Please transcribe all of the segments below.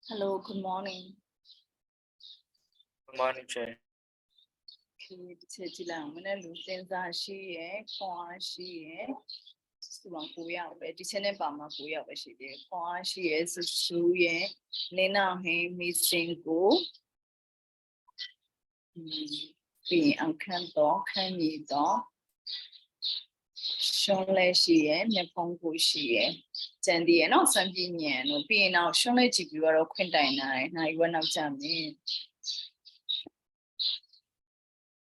Hello, good morning. Good morning, Chair. Okay, teacher lang. Mana lu Tin Zar she Kwan she Subang kuya be. Teacher ne pama kuya be she de. Kwan she Su Nina he missing go. Be uncan dog can you dog. Shonle she Nepong go she Jandy no Sandy no being now Shonle you are a quintine. Now you went out jamming.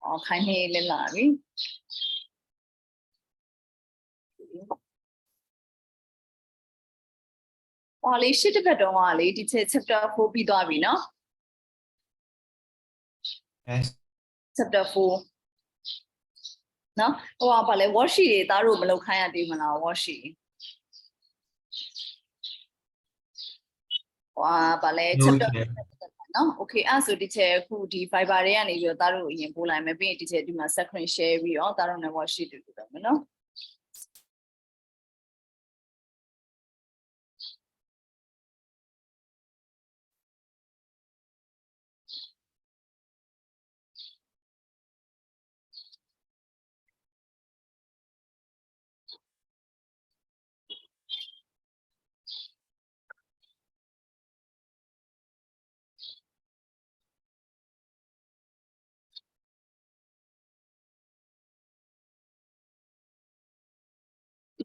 Oh, kind of Larry. Wally should have done Wally, did it chapter 4 be Darby, no? Yes. Chapter 4. No? Oh, but what she that room look higher demon what she. Wow, but chapter no, okay, as the teacher who the 5 and you that in Bola, maybe teacher do my second share we all that on what she do them, no?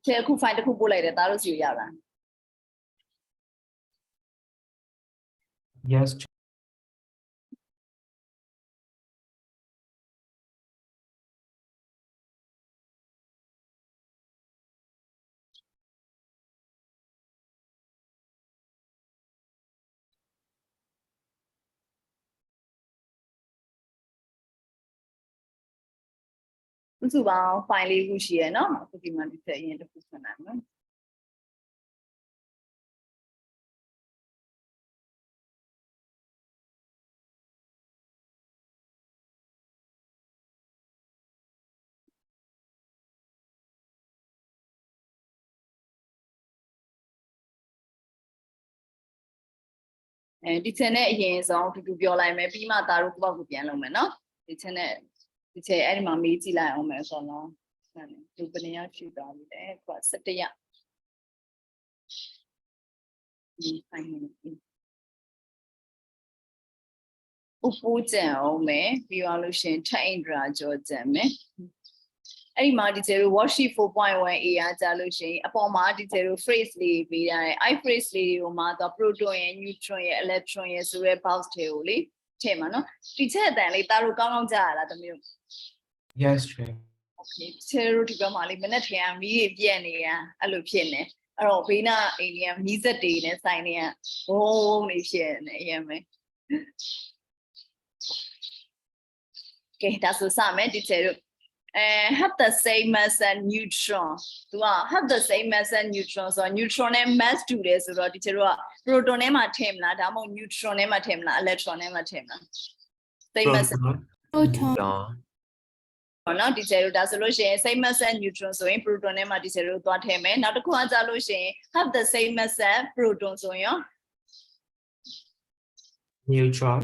Teacher who find a couple later, that was you, Yara. Yes. So, finally, who she no? Cooking man, in the food.ဒီချက်နဲ့အရင်ဆုံးတူတူပြောလိုက်မယ်ပြီးမှသားတို့ကိုယ့်ဘက်ကိုပြန်လုပ်မယ်နော်ဒီချက်နဲ့ဒီချက်အဲ့ဒီမှာမေးကြည့်လိုက်အောင်မယ်ဆိုတော့ဒီပနေရဖြူသွားပြီလေကွာ17ရက်ဒီဖိုင်နေဥပူကြံအောင်မယ်ပြီးသွားလို့ရှင်ထက်အင်ဒရာကြောကြံမယ်အဲ့ဒီမှာဒီချက်တို့ worksheet 4.1a ရကြလို့ရှင်အပေါ်မှာဒီချက်တို့ phrase လေးပေးရတယ်အဲ့ phrase လေးကိုမှာတော့ proton ရဲ့ neutron ရဲ့ electron ရဲ့ဆိုရဲ box တွေကိုလေထည့်မှာနော်ဒီချက်အတန်လေးတာတို့ကောင်းကောင်းကြားရလားတမျိုး Yes, Chair. Okay ချက်တို့ဒီဘက်မှာလေးမနေ့ထင်မီးပြက်နေရအဲ့လိုဖြစ်နေအဲ့တော့ဘေးနာအိမ်ကြီးကမီးစက်တွေနဲ့ဆိုင်နေရဘုံနေဖြစ်နေအရင်ပဲကဲဒါဆိုစမယ်ဒီချက်တို့have the same mass as neutron သူက have the same mass as neutron ဆိုတော့ neutron နဲ့ mass တူတယ်ဆိုတော့ဒီချက်တို့က proton ထဲမှာထည့်မလားဒါမှမဟုတ် neutron ထဲမှာထည့်မလား electron ထဲမှာထည့်မလား same mass Proton. နော်ဒီချက်တို့ဒါဆိုလို့ရှိရင် same mass as neutron ဆိုရင် proton ထဲမှာဒီချက်တို့သွားထည့်မယ်နောက်တစ်ခုကကြာလို့ရှိရင် have the same mass as proton ဆိုရင် Neutron.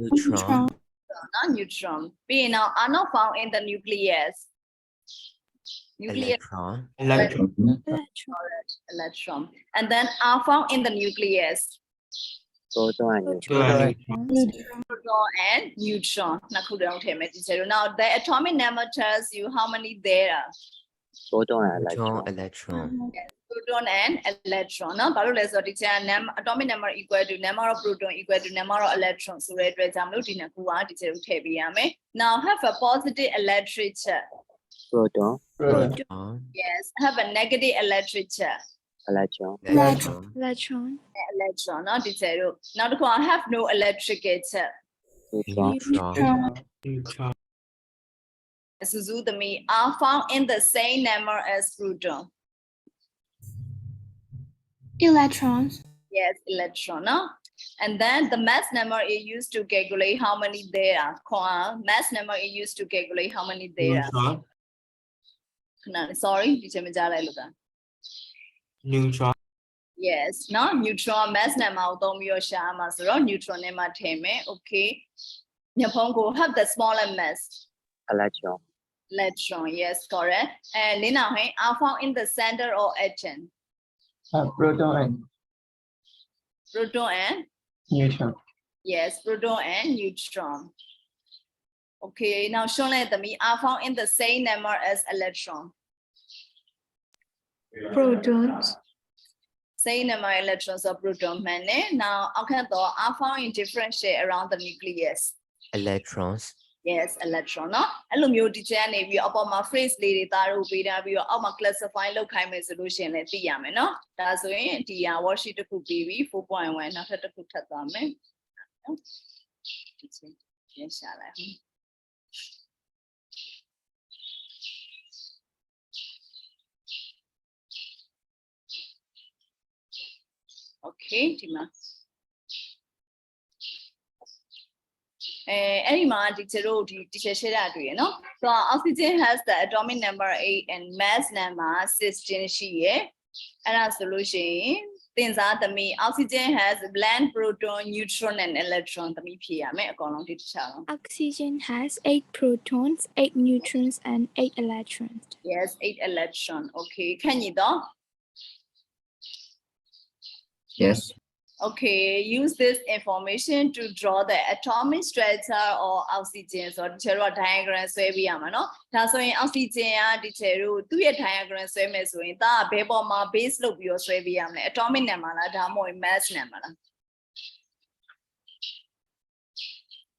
not neutron being now are not found in the nucleus electron and then are found in the nucleus proton and neutron now the atomic number tells you how many there are Proton and electron. no but let's say the atomic number equal to number of proton equal to number of electrons so that we exampleဒီနှစ်ခုကဒီချက်ကိုထည့်ပေးရမယ် now have a positive electric charge Proton. yes have a negative electric charge Electron. noဒီချက်တို့နောက်တစ်ခုက have no electric charge Neutron. Suzu the me are found in the same number as proton Electrons. yes electron no and then the mass number is used to calculate how many there are mass number is used to calculate how many there are Neutron. sorry teacher me jala luka Neutron. Yes, no neutron mass number don't be your shama, so neutron number tame, okay. Nyapongo have the smaller mass. electron, Electron, yes, correct. And Lina are found in the center or atom. Proton Proton and neutron. yes, proton and neutron. Okay, now show let me are found in the same number as electron. Protons. Same number of electrons of proton man. Now okay, though are found in different shape around the nucleus. electrons, Yes, electron. No, alumio degenerate we upon my phrase lady that will be there. We are my classify local solution. Let the yamen. No, that's why the what she took be 4.1. Not to put that on me. Yes, okay, Tima. Any teacher share that way, no? So oxygen has the atomic number 8 and mass number 16 she, and a solution. Things are the me. Oxygen has blend proton, neutron, and electron. The me here, me account teacher. Oxygen has 8 protons, 8 neutrons, and 8 electrons. Yes, 8 electron. Okay, can you do? Yes. Okay, use this information to draw the atomic structure or oxygen. So, the diagram so we are no. That's why oxygen the two diagram so me so in that paper ma base look your so we are atomic number la more mass number.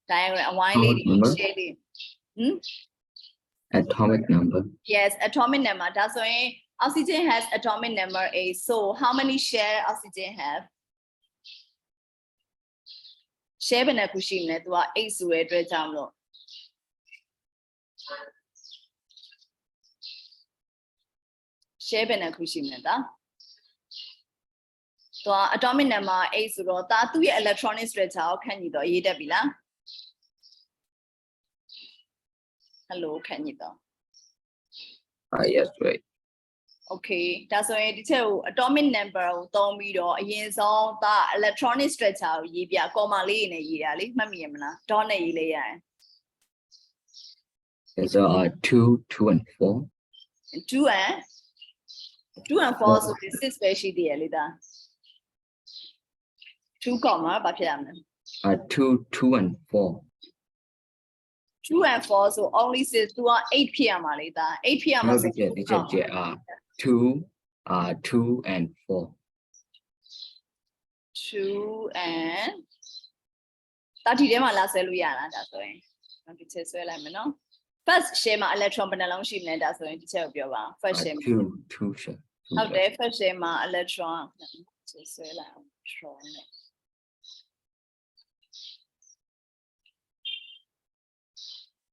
Diagram wine lady. Atomic number. Yes, atomic number. That's why oxygen has atomic number 8. So, how many share oxygen have? Share bena kushi ne to 8 so ye atwet jaung lo share bena kushi ne ta to atomic number 8 so ro ta tu ye electronic structure ko khan yi to yi tat bi la hello khan yi to Yes, right. okay da so yin di chet ko atomic number ko thong pi do ayin song ta electronic structure ko yi pya comma le ne yi da le mat mi yin mala dot ne yi le ya It's 2, 2, and 4. 2 and 4 so 6 ပဲရှိသေးရလေဒါ2 comma ဘာဖြစ်ရမလဲ 2, 2, and 4. 2 and 4 so only 6 2 8 ဖြစ်ရမှာလေဒါ8ဖြစ်ရမှာဆို 2, 2, and 4. 2 and ဒါဒီထဲမှာလာဆွဲလို့ရလားဒါဆိုရင်ဒီချက်ဆွဲလိုက်မယ်နော် first share မှာ electron ဘယ်နှလုံးရှိမလဲဒါဆိုရင်ဒီချက်ကိုပြောပါ first share မှာ 2 share. ဟုတ်တယ် first share မှာ electron ချက်ဆွဲလိုက်အောင် electron နဲ့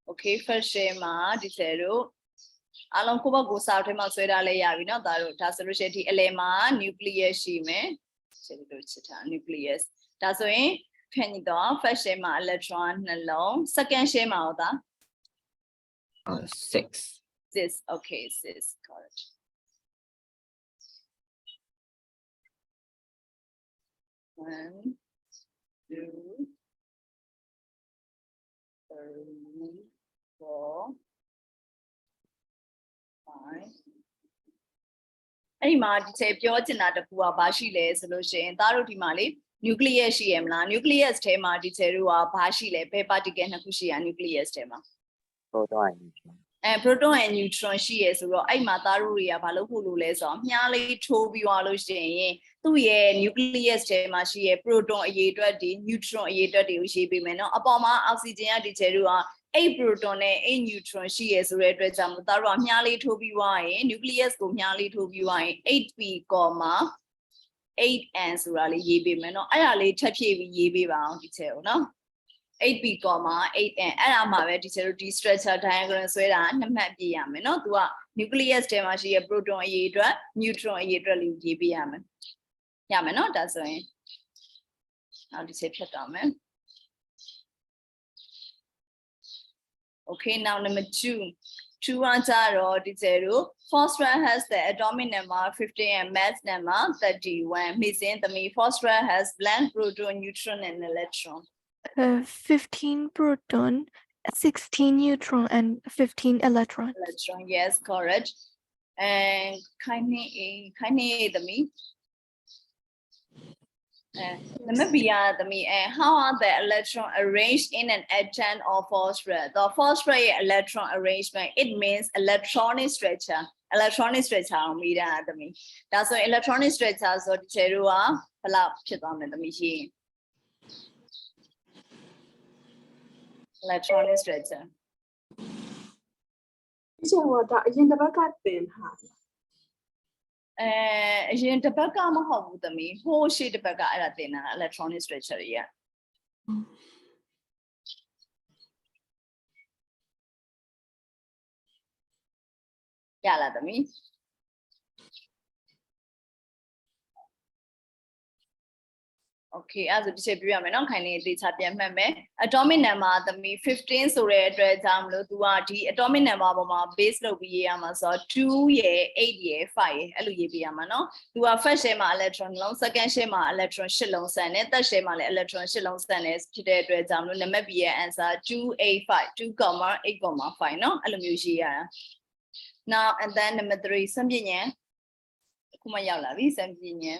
okay first share မှာဒီချက်တို့အားလုံးကိုယ့်ဘက်ကိုစာအုပ်ထဲမှာဆွဲထားလဲရပြီเนาะဒါတို့ဒါဆိုလို့ရှိရင်ဒီအလယ်မှာ nucleus ရှိမယ်ချက်တို့ချစ်ထား nucleus ဒါဆိုရင်ခံရတော့ first share မှာ electron နှလုံး second share မှာဟုတ်သား 6. 6 okay 6 correct 1 2 3 4 5အဲ့ဒီမှာဒီချက်ပြောချင်တာတခုကဘာရှိလဲဆိုလို့ရှိရင်သားတို့ဒီမှာလေ nucleus ရှိရမလား nucleus ထဲမှာဒီချက်တို့ကဘာရှိလဲဘယ် particle နှစ်ခုရှိရ nucleus ထဲမှာ proton and neutron, proton and neutron ရှိရဆိုတော့အဲ့မှာသားတို့တွေကဘာလို့ဖို့လို့လဲဆိုတော့မြားလေးထိုးပြီးသွားလို့ရှိရင်သူ့ရဲ့ nucleus ထဲမှာရှိရ proton အရေအတွက်တွေ neutron အရေအတွက်တွေကိုရေးပေးမယ်เนาะအပေါ်မှာ oxygen ကဒီချက်တို့က8 proton နဲ့8 neutron ရှိရဆိုတဲ့အတွက်ကြောင့်သားတို့ကမြားလေးထိုးပြီးသွားရင် nucleus ကိုမြားလေးထိုးပြီးသွားရင် 8p, 8n ဆိုတာလေးရေးပေးမယ်เนาะအဲ့ဒါလေးထပ်ဖြည့်ပြီးရေးပေးပါအောင်ဒီချက်ကိုเนาะ8p, 8n အဲ့ဒါမှပဲဒီချက်တို့ဒီ structure diagram ဆွဲတာနှစ်မှတ်ပြရမယ်เนาะသူက nucleus ထဲမှာရှိရ proton အရေအတွက် neutron အရေအတွက်လေးရေးပေးရမယ်ရမယ်เนาะဒါဆိုရင်နောက်ဒီချက်ဖြတ်တော့မယ် okay now number 2 2 jaro teacher phosphorus has the atomic number 15 and mass number 31 missing the phosphorus has blank proton neutron and electron 15 proton, 16 neutron, and 15 electrons. electron yes correct and kindly the me how are the electron arranged in an atom of phosphorus? The phosphorus electron arrangement, it means electronic structure. Electronic structure, that's why electronic structure, so the cherua, electronic structure. ဒီချိန်ကဒါအရင်တစ်ပတ်ကသင်ထား အရင်တစ်ပတ်ကမဟုတ်ဘူးသမီးဟိုးရှိတစ်ပတ်ကအဲ့ဒါသင်တာ electronic structure တွေရလားသမီး Okay အဲ့ဒါဆိုဒီချက်ပြရမယ်နော်ခိုင်နေသေချာပြန်မှတ်မယ် atomic number သမီး15ဆိုတဲ့အတွက်ကြောင့်မလို့ तू ကဒီ atomic number ပေါ်မှာ base လုပ်ပြီးရေးရမှာဆိုတော့2ရယ်8ရယ်5ရယ်အဲ့လိုရေးပြရမှာနော် तू က first share မှာ electron လုံး second share မှာ electron 8လုံးဆန်တယ် third share မှာလည်း electron 8လုံးဆန်တယ်ဖြစ်တဲ့အတွက်ကြောင့်မလို့နံပါတ် B ရဲ့ answer 285 2,8,5 နော်အဲ့လိုမျိုးရေးရတာ now and then number 3 စံပြဉ္ဉံအခုမှရောက်လာပြီစံပြဉ္ဉံ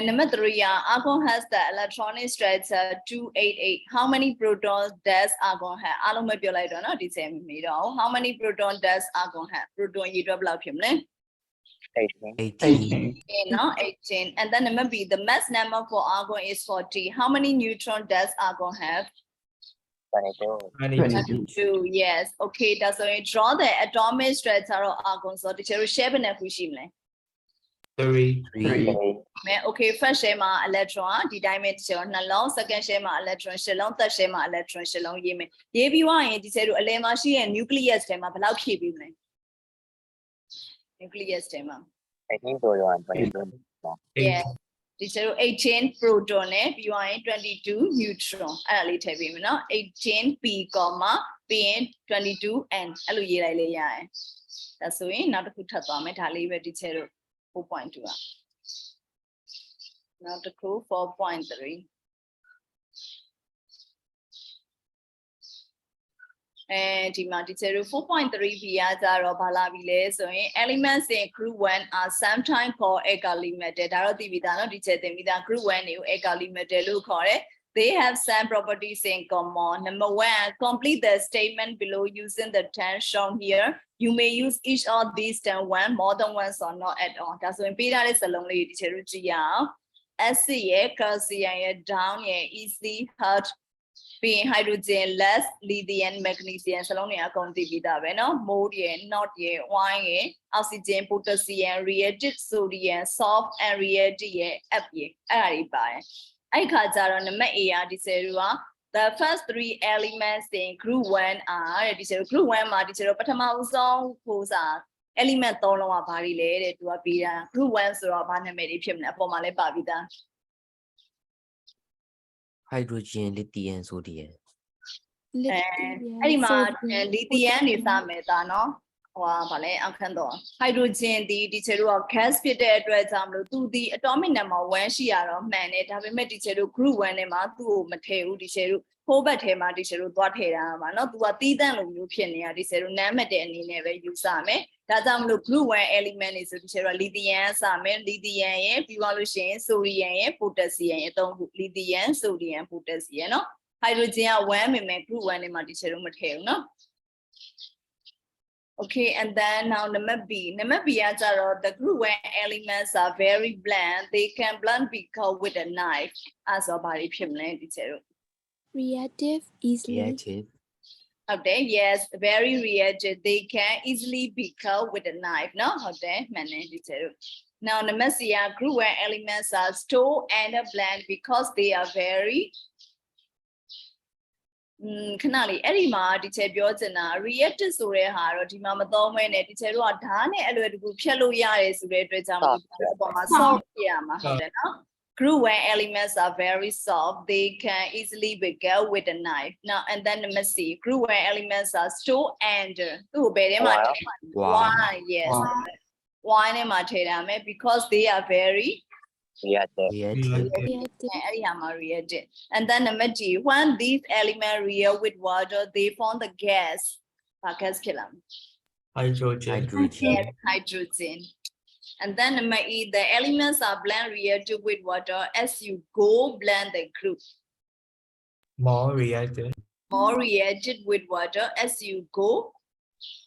number 3 argon has the electronic structure 288 how many protons does argon have အားလုံးပဲပြောလိုက်တော့เนาะဒီချက်မေးတော့ how many proton does argon have proton ရေတွက်ဘယ်လောက်ဖြစ်မလဲ 18 no 18 and then number B the mass number for argon is 40 how many neutron does argon have 22 yes okay that's why draw the atomic structure of argon so the share ဘယ်နှခုရှိမလဲ 3 okay first share မှာ electron ဒီတိုင်းပဲတစ်ချက်နှလုံး second share မှာ electron 8လုံး third share မှာ electron 8လုံးရေးမယ်ရေးပြီးသွားရင်ဒီချက်တို့အလယ်မှာရှိတဲ့ nucleus ထဲမှာဘယ်လောက်ဖြည့်ပြီးမလဲ nucleus ထဲမှာ 18ဆိုရော22 yes ဒီချက်တို့18 proton နဲ့ပြီးသွားရင်22 neutron အဲ့ဒါလေးထည့်ပေးမယ်နော်18 p, ပြီးရင်22 n အဲ့လိုရေးလိုက်လေရတယ်ဒါဆိုရင်နောက်တစ်ခုထပ်သွားမယ်ဒါလေးပဲဒီချက်တို့ 4.2 now to go 4.3 and ဒီမှာ teacher 4.3 b ကကြတော့ဘာလာပြီလဲဆိုရင် elements in group 1 are sometimes called alkali metal ဒါတော့သိပြီသားเนาะ teacher သင်ပြီးသား group 1 တွေကို alkali metal လို့ခေါ်တယ် they have some properties in common number 1 complete the statement below using the term shown here you may use each of these term one more than once or not at all ဒါဆိုရင်ပေးထားတဲ့စလုံးလေး teacher တို့ကြည့်ရအောင် acid ရယ် calcium ရယ် down ရယ် easily hurt ပြီး hydrogen less lithium magnesium စလုံးတွေအကုန်သိပြီးသားပဲเนาะ mode ရယ် not ရယ် wine ရယ် oxygen potassium reactive sodium soft and reactive ရယ် F ရယ်အဲ့ဒါတွေပါတယ်အဲ့ခါကျတော့နံပါတ် A ကဒီဆယ်တို့က the first 3 elements in group 1 are ဒီဆယ်တို့ group 1မှာဒီဆယ်တို့ပထမဦးဆုံးကိုစား element 3လုံးကဘာတွေလဲတဲ့သူကပြီးတာ group 1ဆိုတော့ဘာနာမည်တွေဖြစ်မလဲအပေါ်မှာလည်းပါပြီးသား hydrogen lithium sodium အဲ့ဒီမှာ lithium နေစမယ်ဒါနော်ဟိုဗာလဲအခန်းတော့ hydrogen ဒီချေတို့က gas ဖြစ်တဲ့အတွက်ကြောင့်မလို့သူဒီ atomic number 1ရှိရတော့မှန်တယ်ဒါပေမဲ့ဒီချေတို့ group 1ထဲမှာသူ့ကိုမထည့်ဘူးဒီချေတို့ဖိုးဘက်ထဲမှာဒီချေတို့သွားထည့်တာပါเนาะသူကတီးတန့်လိုမျိုးဖြစ်နေတာဒီချေတို့နမ်းမတဲ့အနေနဲ့ပဲယူဆမယ်ဒါကြောင့်မလို့ group 1 element တွေဆိုဒီချေတို့ lithium စမယ် lithium ရဲ့ပြီးသွားလို့ရှိရင် sodium ရဲ့ potassium ရဲ့အသုံးခု lithium sodium potassium เนาะ hydrogen က1မိမယ် group 1ထဲမှာဒီချေတို့မထည့်ဘူးเนาะOkay, and then now number B. Number B is the group where elements are very blunt. They can blunt because with a knife. As a body pimlet, reactive, easily. reactive okay, yes, very reactive. They can easily be cut with a knife. No, okay, now number C are group where elements are stored and blunt because they are very ခဏလေးအဲ့ဒီမှာဒီချက်ပြောချင်တာ reactive ဆိုတဲ့ဟာတော့ဒီမှာမသုံးမဲနဲ့ဒီချက်တို့ကဓာတ်နဲ့အလွယ်တကူဖြတ်လို့ရတယ်ဆိုတဲ့အတွက်ကြောင့်အပေါ်မှာ solve ပြရမှာဟုတ်တယ်နော် Group 1 elements are very soft. They can easily be cut with a knife. Now, and then number C, group 1 elements are stored under. Why? Yes. Why because they are very reactive, reactive, and then number D, when these elements react with water, they form the gas. Hydrogen. hydrogen, Hydrogen. And then number E, the elements are blend reactive with water as you go blend the group. More reacted. More reacted with water as you go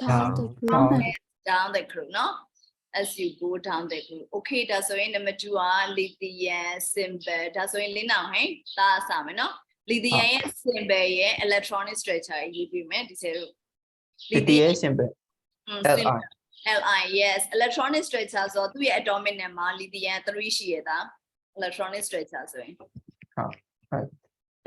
down the group, down the group, no? As you go down the group. Okay, that's why number 2 are lithium symbol. That's why now, hey, that's something, no? Lithium symbol, yeah, electronic structure. You be meant to say Lithium symbol. Li. Li, yes. Electronic structure, so 2 atomic number, lithium 3 sheet, electronic structure. So,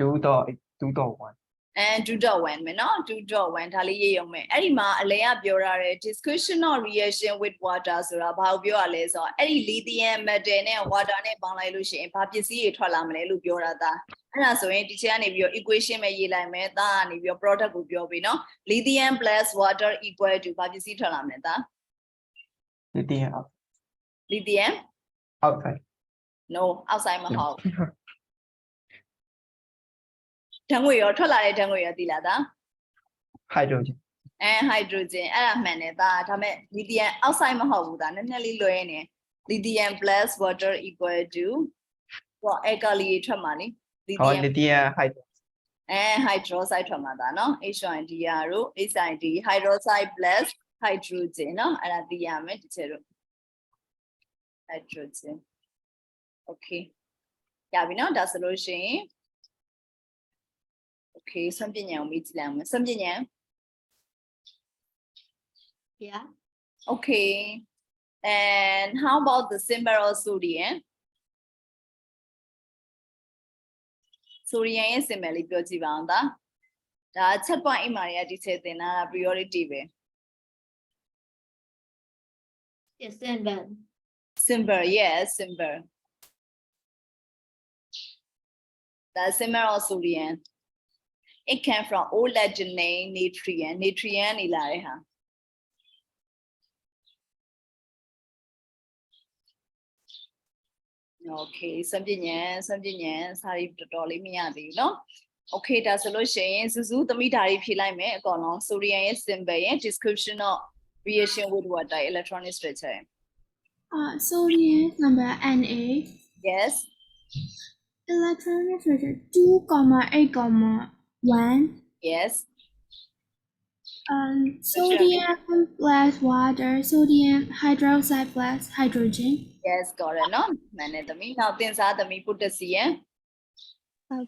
2.1. and 2.1 မယ်နော် 2.1 ဒါလေးရေးရုံပဲအဲ့ဒီမှာအလဲကပြောရတဲ့ discussional reaction with water ဆိုတာဘာကိုပြောရလဲဆိုတော့အဲ့ဒီ lithium metal နဲ့ water နဲ့ပေါင်းလိုက်လို့ရှိရင်ဘာပစ္စည်းတွေထွက်လာမလဲလို့ပြောတာဒါအဲ့ဒါဆိုရင်ဒီချက်ကနေပြီးတော့ equation ပဲရေးလိုက်မယ်ဒါကနေပြီးတော့ product ကိုပြောပြီးနော် lithium plus water equal to ဘာပစ္စည်းထွက်လာမလဲဒါ lithium Outside. no outside မဟုတ်ဓာတ်ငွေရောထွက်လာတဲ့ဓာတ်ငွေရောသိလားဒါ Hydrogen. hydrogen အဲ့ဒါမှန်တယ်ဒါမဲ့ lithium outside မဟုတ်ဘူးဒါနည်းနည်းလေးလွဲနေ lithium plus water equal to ဟော alkali ထွက်မှာလေ Lithium hydrogen. hydroxide ထွက်မှာဒါနော် H1Dr တို့ HID hydroxide plus hydrogen နော်အဲ့ဒါသိရမယ်ဒီချက်တို့ hydrogen okay ရပြီနော်ဒါဆိုလို့ရှိရင် okay စွန့်ပညာကိုမေးကြည့်လိုက်အောင်စွန့်ပညာ yeah, okay and how about the symbol of sodium sodium ရဲ့ symbol လေးပြောကြည့်ပါအောင်ဒါချက်ပွိုင်းအိမ်မာတွေကဒီချက်သင်တာ priority ပဲ yes, symbol, symbol yes symbol the symbol of sodium it came from old Latin name natrium နေလာတဲ့ဟာ okay စွန့်ပညာစာရီတော်တော်လေးမရသေးဘူးเนาะ okay ဒါဆိုလို့ရှိရင်စူးသမီးဓာတ်ဖြေလိုက်မယ်အကောင်လုံး sodium ရဲ့ symbol ရဲ့ description of reaction with water electronic structure sodium number Na, yes electronic structure 2,8,1. yes Sodium plus water, sodium hydroxide plus hydrogen. yes got it เนาะမှန်တယ်သမီးနောက်သင်စားသမီး potassium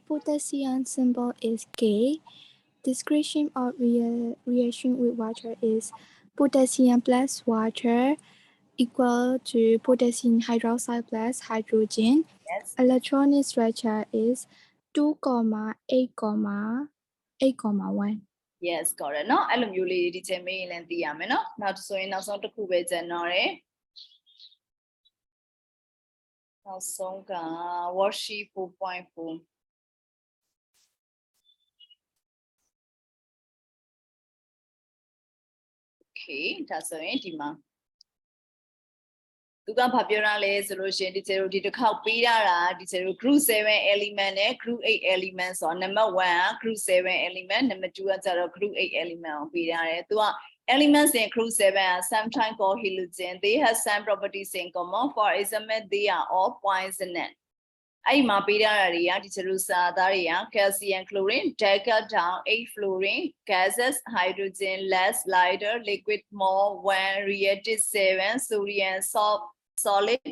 potassium symbol is K. Description of reaction with water is potassium plus water equal to potassium hydroxide plus hydrogen. yes Electronic structure is 2,8,1. yes got it เนาะအဲ့လိုမျိုးလေးဒီချိန်မေးရင်လည်းသိရမယ်เนาะနောက်ဆိုရင်နောက်ဆုံးတစ်ခုပဲကျန်တော့တယ်နောက်ဆုံးက worksheet 4.4 okay ဒါဆိုရင်ဒီမှာသူကဘာပြောရလဲဆိုလို့ရှိရင်ဒီကျေတို့ဒီတစ်ခေါက်ပေးရတာဒီကျေတို့ group 7 element နဲ့ group 8 element ဆိုတော့ number 1 က group 7 element number 2 ကကျတော့ group 8 element ကိုပေးရတယ်သူက elements in group 7 are sometimes called halogen they have some properties in common for example they are all poisonous အဲ့မှာပေးရတာတွေကဒီကျေတို့စာသားတွေက calcium chlorine dagger down 8 fluorine gases hydrogen less lighter liquid more 1 reacted 7 sodium solid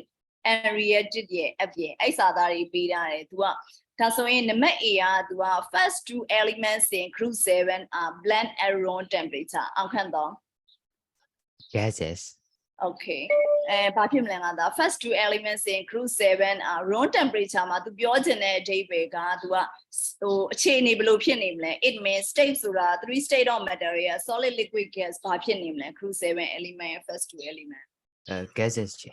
and reacted ရဲ့အပြင်အဲ့စာသားတွေပေးထားတယ်သူကဒါဆိုရင်နံပါတ် A ကသူက first two elements in group 7 are blend at room temperature အောင်ခံတော့ gases, okay ဘာဖြစ်မလဲငါသား first two elements in group 7 are room temperature မှာသူပြောချင်တဲ့အဓိပ္ပာယ်ကသူကဟိုအခြေအနေဘယ်လိုဖြစ်နေမလဲ it means state ဆိုတာ three state of matter ရဲ့ solid liquid gas ဘာဖြစ်နေမလဲ group 7 element ရဲ့ first two element gases ချေ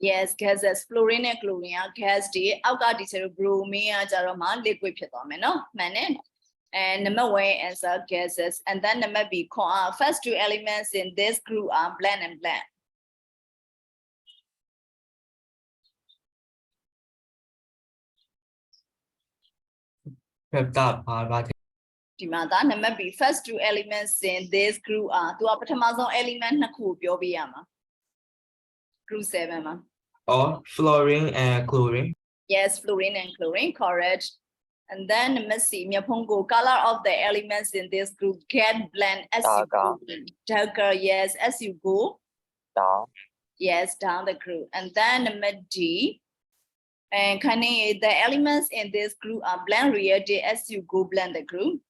yes gases fluorine နဲ့ chlorine က gas တွေအောက်ကဒီကျတော့ bromine ကကျတော့မှ liquid ဖြစ်သွားမယ်နော်မှန်တယ် and number 1 answer gases and then number B first two elements in this group are bland and blandဒီမှာဒါ number B first two elements in this group are သူကပထမဆုံး element နှစ်ခုပြောပြရမှာ group 7 မှာ or fluorine and chlorine. yes fluorine and chlorine correct and then number C မြဖုံးကို color of the elements in this group get blend as you go darker yes as you go down yes down the group and then number D and the elements in this group are blend reactive as you go blend the group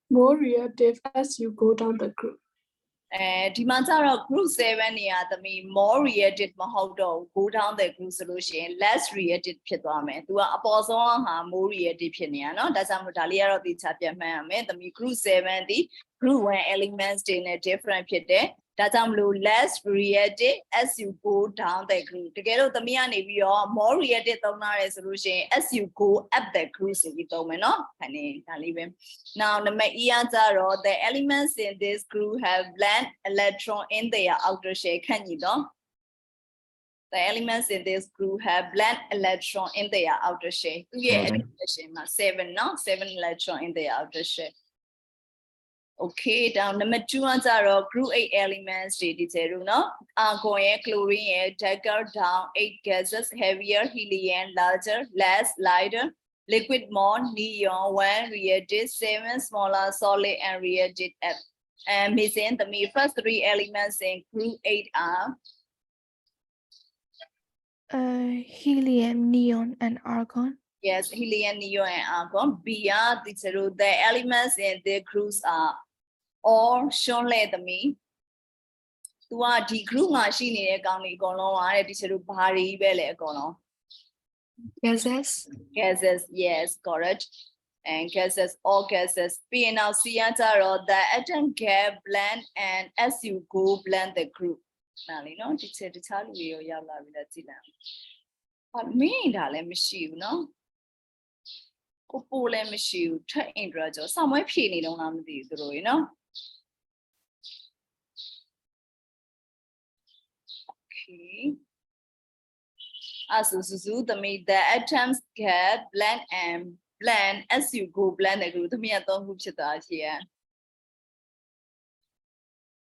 more reactive as you go down the group ဒီမှာကျတော့ group 7နေရာသမီး more reactive မဟုတ်တော့ go down the group ဆိုလို့ရှိရင် less reactive ဖြစ်သွားမယ်သူကအပေါ်ဆုံးဟာ more reactive ဖြစ်နေရเนาะဒါကြောင့်မို့ဒါလေးကတော့သိချပြမှန်းရမယ်သမီး group 7ဒီ group 1 elements တွေနဲ့ different ဖြစ်တယ်ဒါကြောင့်မလို့ less reactive as you go down the group တကယ်လို့သမီးကနေပြီးတော့ more reactive သုံးလာတယ်ဆိုလို့ရှိရင် as you go up the group ဆိုပြီးသုံးမယ်เนาะခဏလေးဒါလေးပဲ now number E ကကြတော့ the elements in this group have bland electron in their outer shell ခန့်ညီတော့ the elements in this group have bland electron in their outer shell သူရဲ့ addition မှာ7เนาะ7 electron in their outer shell okay down number 2 ကကြတော့ group 8 elements တွေဒီကျတော့เนาะ argon ရဲ့ chlorine ရဲ့ darker down 8 gases heavier helium larger less lighter liquid more neon 1 reactive 7 smaller solid and reactive F and missing the first three elements in group 8 are helium, neon, and argon. yes helium neon and argon B are the elements in the groups are all shown let me သူကဒီ group မှာရှိနေတဲ့ကောင်တွေအကုန်လုံးကဒီကျတော့ဘာတွေပဲလဲအကုန်လုံး Gases. gases yes correct and gases all gases P and now C answer the atom get blend and as you go blend the group နားလီနော်ဒီချက်တခြားလူတွေရောရောက်လာပြီလားကြည့်လိုက်ဟာမင်းဒါလည်းမရှိဘူးနော်ကိုပိုးလည်းမရှိဘူးထက်အင်ဒရာကျော်စောင့်မွေးဖြည့်နေတော့လားမသိဘူးသူတို့ရေနော် okay as the atoms get blend and blend as you go blend the group သမီးကတော့ခုဖြစ်သွားရှိရ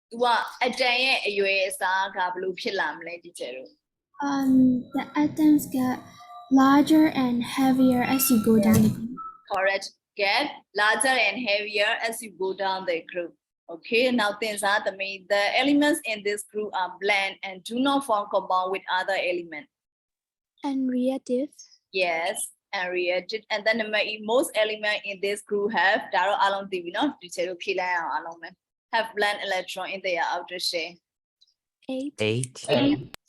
သူကအတန်ရဲ့အရွယ်အစားကဘယ်လိုဖြစ်လာမလဲဒီကျတော့ The atoms get larger and heavier as you go down the group. correct get larger and heavier as you go down the group okay now things are the elements in this group are blend and do not form compound with other elements And reactive. yes and reactive and then most element in this group have ဒါတော့အလုံးသိပြီနော်ဒီချေလို့ဖြည့်လိုက်အောင်အလုံးပဲ have bland electron in their outer shell 8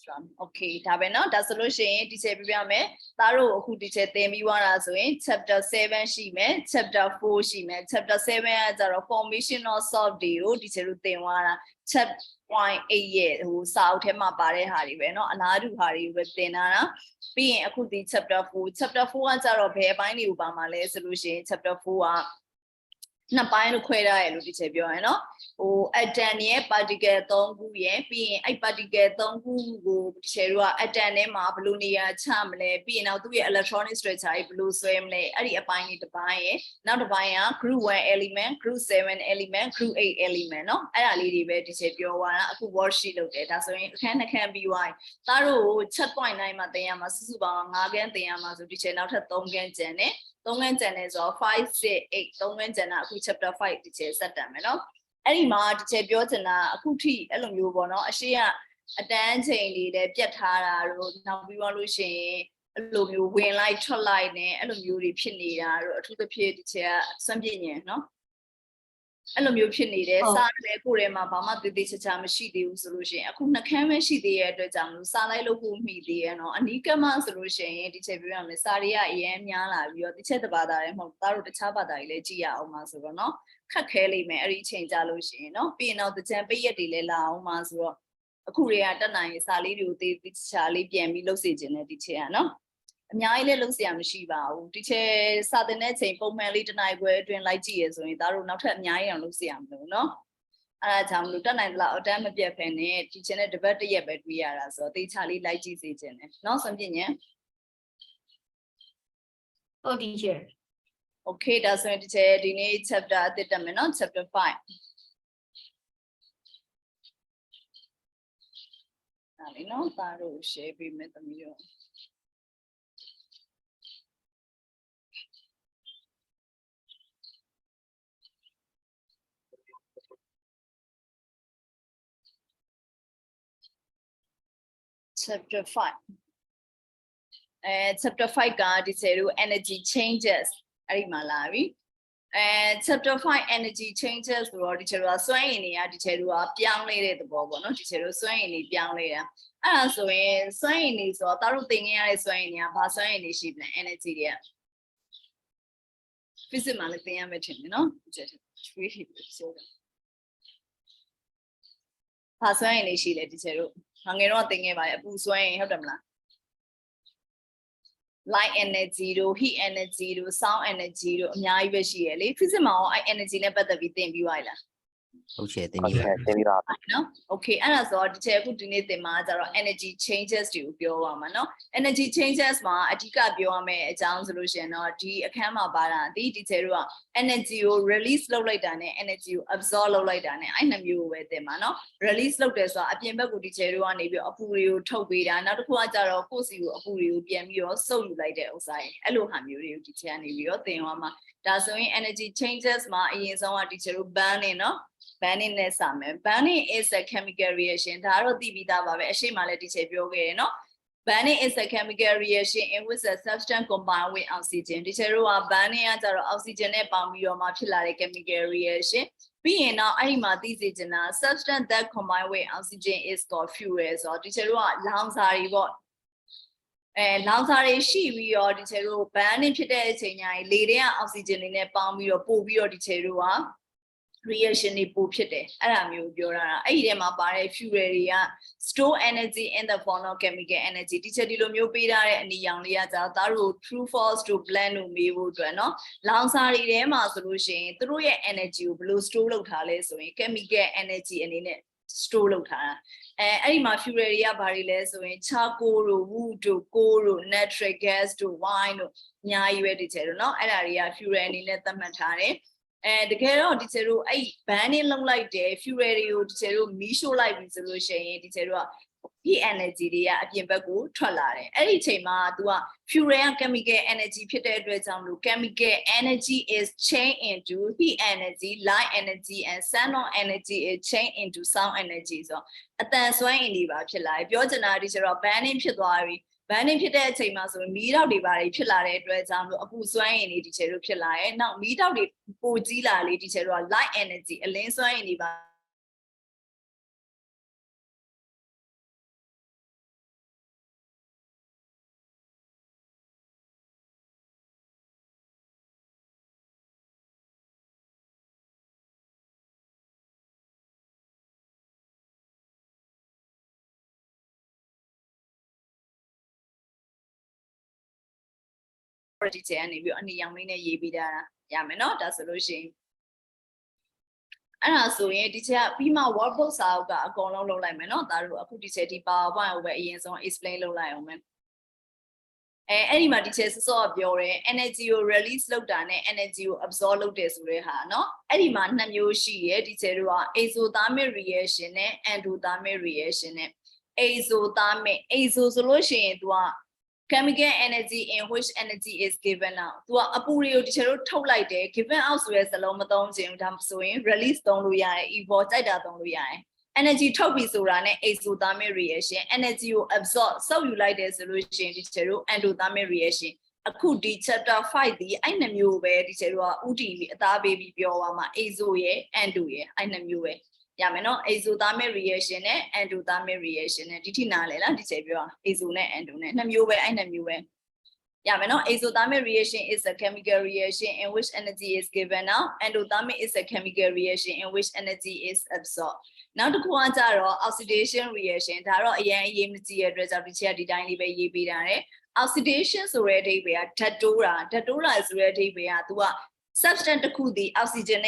okay ဒါပဲเนาะဒါဆိုလို့ရှိရင်ဒီချေပြပြမယ်သားတို့အခုဒီချေသင်ပြီးသွားတာဆိုရင် chapter 7ရှိမယ် chapter 4ရှိမယ် chapter 7ကကျတော့ formation of salt တွေကိုဒီချေလို့သင်သွားတာ chapter 1.8 ရဲ့ဟိုစာအုပ်ထဲမှာပါတဲ့ဟာတွေပဲเนาะအလားတူဟာတွေကိုပဲသင်တာนะပြီးရင်အခုဒီ chapter 4 chapter 4ကကျတော့ဘယ်အပိုင်းတွေကိုပါမှာလဲဆိုလို့ရှိရင် chapter 4ကနှစ်ပိုင်းလို့ခွဲထားရလို့ဒီချက်ပြောရနော်ဟို atom ရဲ့ particle 3ခုရဲ့ပြီးရင်အဲ့ particle 3ခုကိုဒီချက်တို့က atom ထဲမှာဘယ်လိုနေရာချမလဲပြီးရင်နောက်သူ့ရဲ့ electronic structure ကြီးဘယ်လိုဆွဲမလဲအဲ့ဒီအပိုင်းလေးတစ်ပိုင်းရဲ့နောက်တစ်ပိုင်းက group 1 element group 7 element group 8 element เนาะအဲ့ဒါလေးတွေပဲဒီချက်ပြောသွားတာအခု worksheet လုပ်တယ်ဒါဆိုရင်အခန်းနှစ်ခန်းပြီးသွားပြီသားတို့ကို chat.9 မှာသင်ရမှာစုစုပေါင်း5ခန်းသင်ရမှာဆိုဒီချက်နောက်ထပ်3ခန်းကျန်တယ်3ခန်းကျန်တယ်ဆိုတော့5 6 8 3ခန်းကျန်တာအခု chapter 5ဒီချက်ဆက်တတ်မယ်เนาะအဲ့ဒီမှာဒီချက်ပြောချင်တာအခုထိအဲ့လိုမျိုးပေါ့เนาะအရှိကအတန်းချိန်တွေလည်းပြတ်ထားတာတို့နောက်ပြီးတော့လို့ရှိရင်အဲ့လိုမျိုးဝင်လိုက်ထွက်လိုက်နဲ့အဲ့လိုမျိုးတွေဖြစ်နေတာတို့အထူးသဖြင့်ဒီချက်ကစွန့်ပြင်းညင်เนาะအဲ့လိုမျိုးဖြစ်နေတယ်စားတယ်ကိုယ်ထဲမှာဘာမှတည်တည်ချာချာမရှိသေးဘူးဆိုလို့ရှိရင်အခုနှခမ်းပဲရှိသေးတဲ့အတွက်ကြောင့်လို့စားလိုက်လို့ကိုမိသေးရဲ့เนาะအနီးကမှဆိုလို့ရှိရင်ဒီချက်ပြောရမယ်စားတွေကအရင်များလာပြီးတော့ဒီချက်တစ်ဘာသာလည်းမဟုတ်သားတို့တခြားဘာသာတွေလည်းကြည့်ရအောင်ပါဆိုတော့เนาะခက်ခဲလိမ့်မယ်အဲ့ဒီအချိန်ကြာလို့ရှိရင်เนาะပြီးရင်တော့တကြံပိတ်ရက်တွေလည်းလာအောင်ပါဆိုတော့ အခုရေကတက်နိုင်စာလေးတွေကိုတေးချာလေးပြန်ပြီးလှုပ်စေခြင်းနဲ့ဒီချေကနော်အများကြီးလည်းလှုပ်เสียမရှိပါဘူးဒီချေစာတင်တဲ့ချိန်ပုံမှန်လေးတစ်နိုင်ခွဲအတွင်းလိုက်ကြည့်ရဆိုရင်ဒါတို့နောက်ထပ်အများကြီးအောင်လှုပ်เสียမလို့နော်အဲ့ဒါကြောင့်မလို့တက်နိုင်တဲ့လောက်အတန်းမပြတ်ဖ ೇನೆ ဒီချေနဲ့တပတ်တစ်ရက်ပဲတွေ့ရတာဆိုတော့တေးချာလေးလိုက်ကြည့်စေခြင်းနဲ့နော်ဆုံးပြညံ ဟုတ်ဒီချေ Okay ဒါဆိုရင်ဒီချေဒီနေ့ chapter အသစ်တက်မယ်နော် chapter 5အဲ့လေနော်ဒါတို့ share ပေးမယ်သမီးတို့ chapter 5 chapter 5ကဒီချေတို့ energy changes အဲ့ဒီမှာလာပြီchapter 5 energy changes ဆိုတော့ဒီချေတို့ကစွမ်းအင်တွေကဒီချေတို့ကပြောင်းလဲတဲ့သဘောပေါ့နော်ဒီချေတို့စွမ်းအင်တွေပြောင်းလဲတာအဲ့ဒါဆိုရင်စွမ်းအင်တွေဆိုတော့တို့သင်ခဲ့ရတဲ့စွမ်းအင်တွေကဘာစွမ်းအင်တွေရှိလဲ energy တွေက physics မှာလည်းသင်ရမယ်ထင်တယ်နော်ဒီချေတွေးဆိုတော့ဘာစွမ်းအင်တွေရှိလဲဒီချေတို့ငယ်တော့သင်ခဲ့ပါတယ်အပူစွမ်းအင်ဟုတ်တယ်မလား light energy တို့ heat energy တို့ sound energy တို့အများကြီးပဲရှိရလေ physics မှာရောအဲ့ energy နဲ့ပတ်သက်ပြီးသင်ပြီးသွားပြီလား ဟုတ်ချေတင်ပြီးပါ နော် okay အဲ့ဒါဆိုတော့ဒီချက်အခုဒီနေ့သင်မှာကျတော့ energy changes တွေကိုပြောပါမှာနော် energy changes မှာအဓိကပြောရမယ့်အကြောင်းဆိုလို့ရှိရင်တော့ဒီအခန်းမှာပါတာဒီချက်တို့က energy ကို release လုပ်လိုက်တာနဲ့ energy ကို absorb လုပ်လိုက်တာနဲ့အဲ့နှစ်မျိုးကိုပဲသင်မှာနော် release လုပ်တယ်ဆိုတာအပြင်ဘက်ကိုဒီချက်တို့ကနေပြီးအပူတွေကိုထုတ်ပေးတာနောက်တစ်ခုကကျတော့ကိုယ်စီကိုအပူတွေကိုပြန်ပြီးတော့စုပ်ယူလိုက်တဲ့ဥစ္စာရဲ့အဲ့လိုဟာမျိုးတွေကိုဒီချက်ကနေပြီးတော့သင်ရမှာဒါဆိုရင် energy changes မှာအရင်ဆုံးကဒီချက်တို့ burning နော်burning နဲ့စမယ် burning is a chemical reaction ဒါတော့သိပြီးသားပါပဲအရှိမလည်းဒီချက်ပြောခဲ့ရနော် burning is a chemical reaction in which a substance combined with oxygen ဒီချက်တို့က burning ကကျတော့ oxygen နဲ့ပေါင်းပြီးတော့မှဖြစ်လာတဲ့ chemical reaction ပြီးရင်တော့အဲ့ဒီမှာသိစေချင်တာ substance that combined with oxygen is called fuel ဆိုတော့ဒီချက်တို့ကလောင်စာတွေပေါ့လောင်စာတွေရှိပြီးတော့ဒီချက်တို့ burning ဖြစ်တဲ့အချိန်ညာကြီးလေထဲက oxygen တွေနဲ့ပေါင်းပြီးတော့ပို့ပြီးတော့ဒီချက်တို့ကreaction တွေပိုဖြစ်တယ်အဲ့ဒါမျိုးပြောတာအဲ့ဒီထဲမှာပါတဲ့ fuel တွေက store energy in the form of chemical energy ဒီချက်ဒီလိုမျိုးပေးထားတဲ့အနီရောင်လေးကကြာသားတို့ true false to blend လို့မေးဖို့အတွက်เนาะလောင်စာတွေထဲမှာဆိုလို့ရှိရင်သူတို့ရဲ့ energy ကိုဘယ်လို store လုပ်ထားလဲဆိုရင် chemical energy အနေနဲ့ store လုပ်ထားတာအဲ့ဒီမှာ fuel တွေကဘာတွေလဲဆိုရင် charcoal တို့ wood တို့ coal တို့ natural gas တို့ wine တို့အများကြီးပဲဒီချက်တို့เนาะအဲ့ဒါတွေက fuel အနေနဲ့သတ်မှတ်ထားတယ်တကယ်တော့ဒီချက်တို့အဲ့ burning လုပ်လိုက်တယ် fuel တွေကိုဒီချက်တို့မီးရှို့လိုက်ပြီဆိုလို့ရှိရင်ဒီချက်တို့က heat energy တွေကအပြင်ဘက်ကိုထွက်လာတယ်အဲ့ဒီအချိန်မှာ तू က fuel က chemical energy ဖြစ်တဲ့အတွက်ကြောင့်လို့ chemical energy is changed into heat energy light energy and sound energy is changed into sound energy ဆိုအတန်စွမ်းအင်တွေပါဖြစ်လာတယ်ပြောချင်တာဒီချက်တော့ burning ဖြစ်သွားပြီburning ဖြစ်တဲ့အချိန်မှာဆိုရင်မီးတောက်တွေပါဖြစ်လာတဲ့အတွက်ကြောင့်လို့အပူစွမ်းအင်တွေဒီချက်တို့ဖြစ်လာရဲ့နောက်မီးတောက်တွေပိုကြီးလာလေဒီချက်တို့က light energy အလင်းစွမ်းအင်တွေပါဒီချက်ကနေပြီးအနီရောင်လေးနဲ့ရေးပေးတာရမယ်เนาะဒါဆိုလို့ရှိရင်အဲ့ဒါဆိုရင်ဒီချက်ကပြီးမှ workbook စာအုပ်ကအကုန်လုံးလုပ်လိုက်မယ်เนาะဒါတို့အခုဒီချက်ဒီ PowerPoint ကိုပဲအရင်ဆုံး explain လုပ်လိုက်အောင်မယ်အဲ့ဒီမှာဒီချက်စောပြောတယ် energy ကို release လုပ်တာနဲ့ energy ကို absorb လုပ်တယ်ဆိုတဲ့ဟာเนาะအဲ့ဒီမှာနှစ်မျိုးရှိရယ်ဒီချက်တို့က exothermic reaction နဲ့ endothermic reaction နဲ့ exothermic exo ဆိုလို့ရှိရင် तू ကchemical energy in which energy is given out သူကအပူတွေကိုဒီချက်တို့ထုတ်လိုက်တယ် given out ဆိုတဲ့စလုံးမသုံးချင်ဘူးဒါဆိုရင် release သုံးလို့ရတယ် evolve ကြိုက်တာသုံးလို့ရတယ် energy ထုတ်ပြီဆိုတာနဲ့ exothermic reaction energy ကို absorb စုပ်ယူလိုက်တယ်ဆိုလို့ရှိရင်ဒီချက်တို့ endothermic reaction အခုဒီ chapter 5ဒီအဲ့နှစ်မျိုးပဲဒီချက်တို့ကဥတီပြီးအသားပေးပြီးပြောသွားမှာ exo ရယ် endo ရယ်အဲ့နှစ်မျိုးပဲရမယ်နော် exothermic reaction နဲ့ endothermic reaction နဲ့ဒီထိနားလဲလားဒီချက်ပြော exo နဲ့ endo နဲ့နှစ်မျိုးပဲအဲ့နှစ်မျိုးပဲ Yeah, no, isothermic reaction is a chemical reaction in which energy is given out. Endothermic is a chemical reaction in which energy is absorbed. Now, the oxidation reaction, oxidation is already where tatura is already where substance the oxygen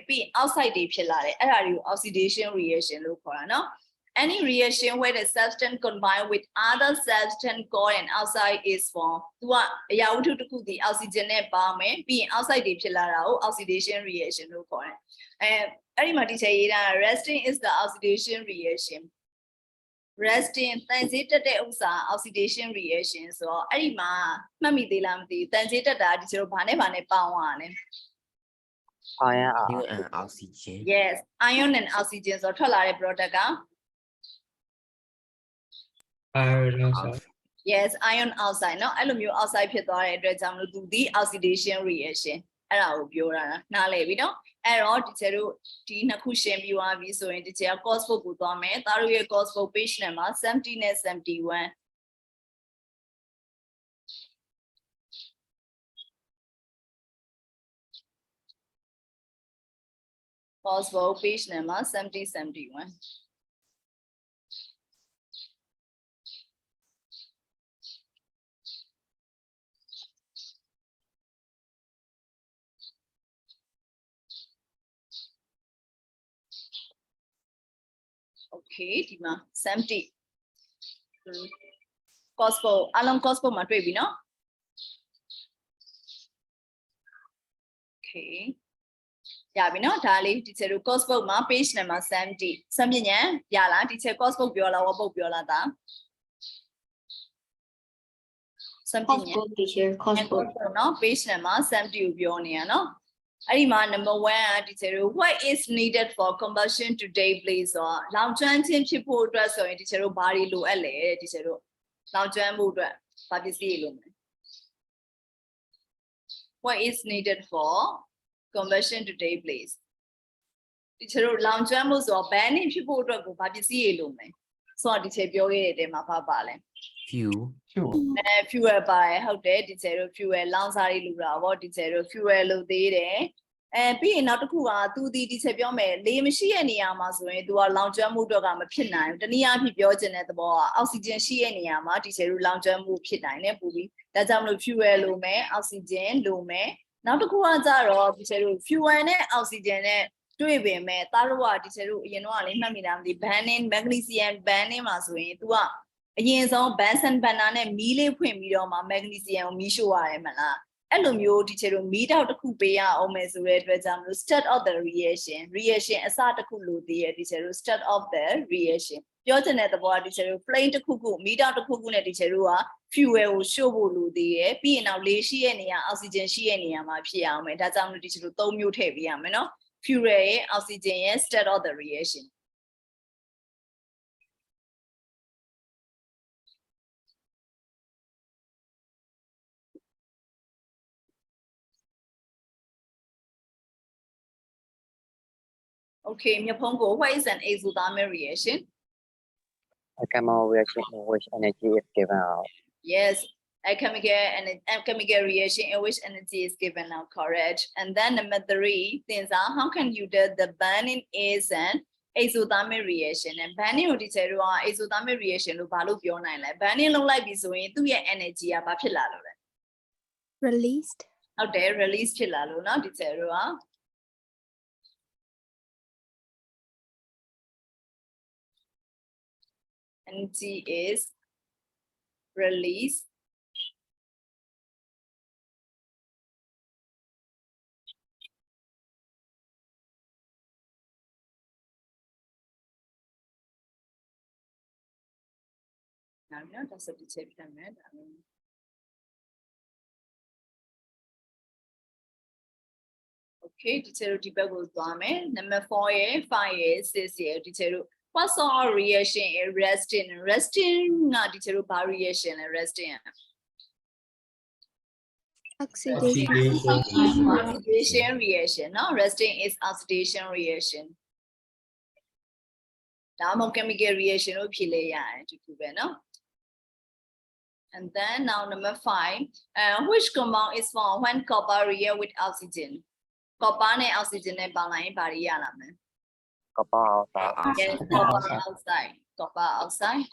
be outside the pillar, oxidation reaction. No? Any reaction where the substance combined with other substance core and outside is formed. The oxygen being outside the pillar oxidation reaction. And resting is the oxidation reaction. Resting, transited oxidation reaction. So, Mammy de Lamdi, transited that is your Panevane Pawan. Iron and oxygen. Yes, iron and oxygen. So, Tolare product. Iron oxide. Yes, iron oxide. No, aluminium oxideဖြစ်သွားတဲ့အတွက်ကြောင့်လို့သူဒီ oxidation reaction အဲ့ဒါကိုပြောတာနားလည်ပြီနော်အဲ့တော့ဒီချက်တို့ဒီနှစ်ခုရှင်းပြီးသွားပြီဆိုရင်ဒီချက်က course book ကိုသွားမယ်သားတို့ရဲ့ course book page number 70 နဲ့ 71 course book page number 70 71 Okay ဒီမှာ70 course book အလုံး course book မှာတွေ့ပြီနော် Okay ရပြီနော်ဒါလေးဒီချက်တို့ course book မှာ page number 70စံပညာရလားဒီချက် course book ပြောလား workbook ပြောလားဒါစံပညာ course book နော် page number 70ကိုပြောနေရနော်အဲ့ဒီမှာ number 1อ่ะဒီချက်တို့ what is needed for combustion to take place ဆိုတော့လောင်ကျွမ်းခြင်းဖြစ်ဖို့အတွက်ဆိုရင်ဒီချက်တို့ဘာတွေလိုအပ်လဲဒီချက်တို့လောင်ကျွမ်းမှုအတွက်ဘာပစ္စည်းလိုမလဲ what is needed for combustion to take place ဒီချက်တို့လောင်ကျွမ်းမှုဆိုတော့ burning ဖြစ်ဖို့အတွက်ကိုဘာပစ္စည်းလိုမလဲဆိုတော့ဒီချက်ပြောခဲ့တဲ့မှာပါလဲ Fuel. fuel ပါတယ်ဟုတ်တယ်ဒီချက်တို့ fuel လောင်စာတွေလိုတာဗောဒီချက်တို့ fuel လိုသေးတယ်ပြီးရင်နောက်တစ်ခုကသူဒီချက်ပြောမယ်လေမရှိတဲ့နေရာမှာဆိုရင်သူကလောင်ကျွမ်းမှုတော့ကမဖြစ်နိုင်ဘူးတနည်းအားဖြင့်ပြောချင်တဲ့သဘောကအောက်ဆီဂျင်ရှိတဲ့နေရာမှာဒီချက်တို့လောင်ကျွမ်းမှုဖြစ်နိုင်တယ်ပူပြီးဒါကြောင့်မလို့ fuel လိုမယ်အောက်ဆီဂျင်လိုမယ်နောက်တစ်ခုကကြတော့ဒီချက်တို့ fuel နဲ့အောက်ဆီဂျင်နဲ့တွေ့ပေမဲ့သားတို့ကဒီချက်တို့အရင်တော့လေးမှတ်မိတာမသိ burning magnesium burning မှာဆိုရင် तू ကအရင်ဆုံး Bunsen burner နဲ့မီးလေးဖွင့်ပြီးတော့မှ magnesium ကိုမီးရှို့ရတယ်မလားအဲ့လိုမျိုးဒီချက်တို့မီးတောက်တစ်ခုပေးရအောင်မယ်ဆိုတဲ့အတွက်ကြောင့်မလို့ start of the reaction အစတစ်ခုလိုသေးရဲ့ဒီချက်တို့ start of the reaction ပြောချင်တဲ့သဘောကဒီချက်တို့ flame တစ်ခုခုမီးတောက်တစ်ခုခုနဲ့ဒီချက်တို့က fuel ကိုရှို့ဖို့လိုသေးရဲ့ပြီးရင်တော့လေရှိရဲ့နေရာ oxygen ရှိရဲ့နေရာမှာဖြစ်အောင်မယ်ဒါကြောင့်မလို့ဒီချက်တို့၃မျိုးထည့်ပေးရမယ်နော် fuel ရဲ့ oxygen ရဲ့ start of the reaction Okay, Myapongo, what is an exothermic reaction? A chemical reaction in which energy is given out. Yes, a chemical reaction in which energy is given out, correct. And then number 3, things are how can you tell the burning is an exothermic reaction? And burning would tell you exothermic reaction to balu your nine like burning low like this way to your energy about Released. Out there, release chilalo, not the terror. Energy is release now that's a tip okay teacher goes number 4 5 6 teacher what sort of reaction is resting not teacher reaction resting oxidation reaction no resting is oxidation reaction chemical reaction no And then now number 5. Which compound is formed when copper react with oxygen? Copper and oxygen ne ba lai ba ri ya la me. copper oxide, Yes, copper oxide. Copper oxide.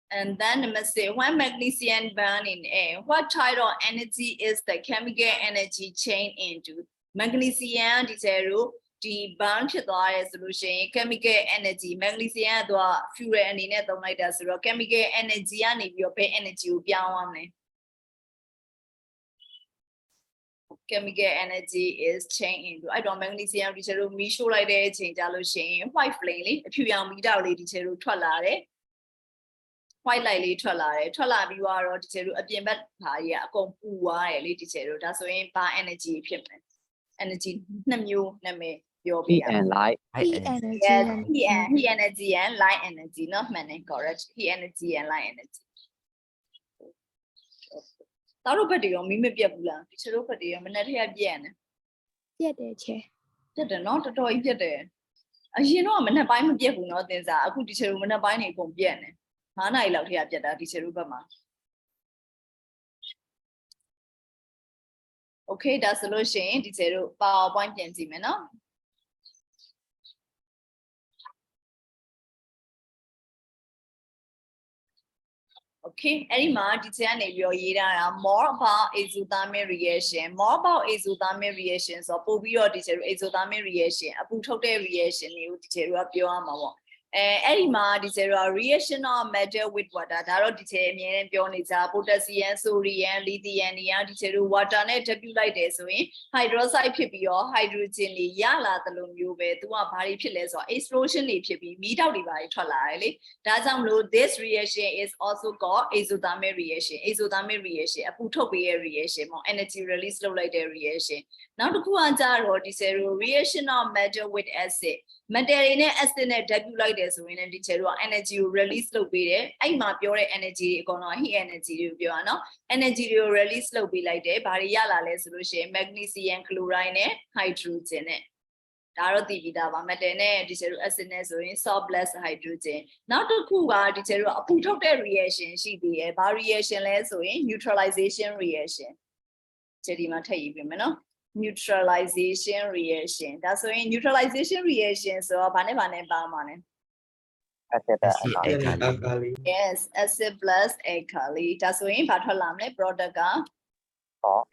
And then number 6. When magnesium burn in air, what type of energy is the chemical energy chain into? Magnesium ဒီကျတော့ဒီ burn ဖြစ်သွားတဲ့ဆိုလို့ရှိရင် chemical energy magnesium ကတော့ fuel အနေနဲ့သုံးလိုက်တာဆိုတော့ chemical energy ကနေပြီးတော့ဘယ် energy ကိုပြောင်းရမလဲ chemical energy is chain into အဲ့တော့ magnesium ဒီကျတော့မီးရှို့လိုက်တဲ့အချိန်ကြလို့ရှိရင် white flame လေးအဖြူရောင်မီးတောက်လေးဒီကျတော့ထွက်လာတယ် white light လေးထွက်လာတယ်ထွက်လာပြီးတော့ဒီကျတော့အပြင်ဘက်ဘာကြီးကအကုန်ပူသွားတယ်လေဒီကျတော့ဒါဆိုရင်ဘာ energy ဖြစ်မလဲ energy နှစ်မျိုးနာမည်ပြောပြ heat ရအောင် and light, Heat energy Yes, and heat energy and light energy เนาะမှန်တယ် correct heat energy and light energy တော်တို့ဘက်တွေရောမီးမပြတ်ဘူးလားဒီကျတို့ဘက်တွေရောမနေ့ထက်ပြည့်နေ ပြတ်တယ်ချေ ပြတ်တယ်เนาะတော်တော်ကြီးပြတ်တယ်အရင်တော့မနေ့ပိုင်းမပြတ်ဘူးเนาะသင်စားအခုဒီကျတို့မနေ့ပိုင်းနေအကုန်ပြတ်နေ9နာရီလောက်ထက်ပြတ်တာဒီကျတို့ဘက်မှာ Okay ဒါဆိုလို့ရှိရင်ဒီကျတို့ PowerPoint ပြန်ကြည့်မယ်เนาะ Okay အဲ့ဒီမှာဒီချက်ကနေပြီးတော့ရေးထားတာ more about exothermic reaction more about exothermic reaction ဆိုတော့ပို့ပြီးတော့ဒီချက်တို့ exothermic reaction အပူထုတ်တဲ့ reaction တွေကိုဒီချက်တို့ကပြောရမှာပေါ့အဲ့ဒီမှာဒီချက်တို့က reaction of metal with water ဒါတော့ဒီချက်အမြဲတမ်းပြောနေကြ potassium sodium lithium တွေကဒီချက်တို့ water နဲ့ဓာတ်ပြုလိုက်တယ်ဆိုရင် hydroxide ဖြစ်ပြီးတော့ hydrogen တွေရလာသလိုမျိုးပဲသူကဘာတွေဖြစ်လဲဆိုတော့ explosion တွေဖြစ်ပြီးမီးတောက်တွေပါထွက်လာတယ်လေဒါကြောင့်မလို့ this reaction is also called exothermic reaction exothermic reaction အပူထုတ်ပေးတဲ့ reaction ပေါ့ energy release လုပ်လိုက်တဲ့ reaction နောက်တစ်ခုကကြတော့ဒီချက်တို့ reaction of metal with acid metal တွေနဲ့ acid နဲ့ဓာတ်ပြုလိုက်တယ်ဆိုရင်လည်းဒီချက်တို့က energy ကို release လုပ်ပေးတယ်အဲ့မှာပြောတဲ့ energy တွေအကုန်လုံး heat energy တွေကိုပြောရအောင် energy တွေကို release လုပ်ပေးလိုက်တယ်ဘာတွေရလာလဲဆိုလို့ရှိရင် magnesium chloride နဲ့ hydrogen နဲ့ဒါတော့သိပြီးသားပါ metal နဲ့ဒီချက်တို့ acid နဲ့ဆိုရင် salt plus hydrogen နောက်တစ်ခုကဒီချက်တို့အပူထုတ်တဲ့ reaction ရှိသေးတယ်ဘာ reaction လဲဆိုရင် neutralization reaction ချက်ဒီမှာထည့်ရေးပေးမယ်နော်neutralization reaction ဒါဆိုရင် neutralization reaction ဆိုတော့ဘာနဲ့ပါမှာလဲ acid and alkali, alkali, yes acid plus alkali ဒါဆိုရင်ဘာထွက်လာမလဲ product က salt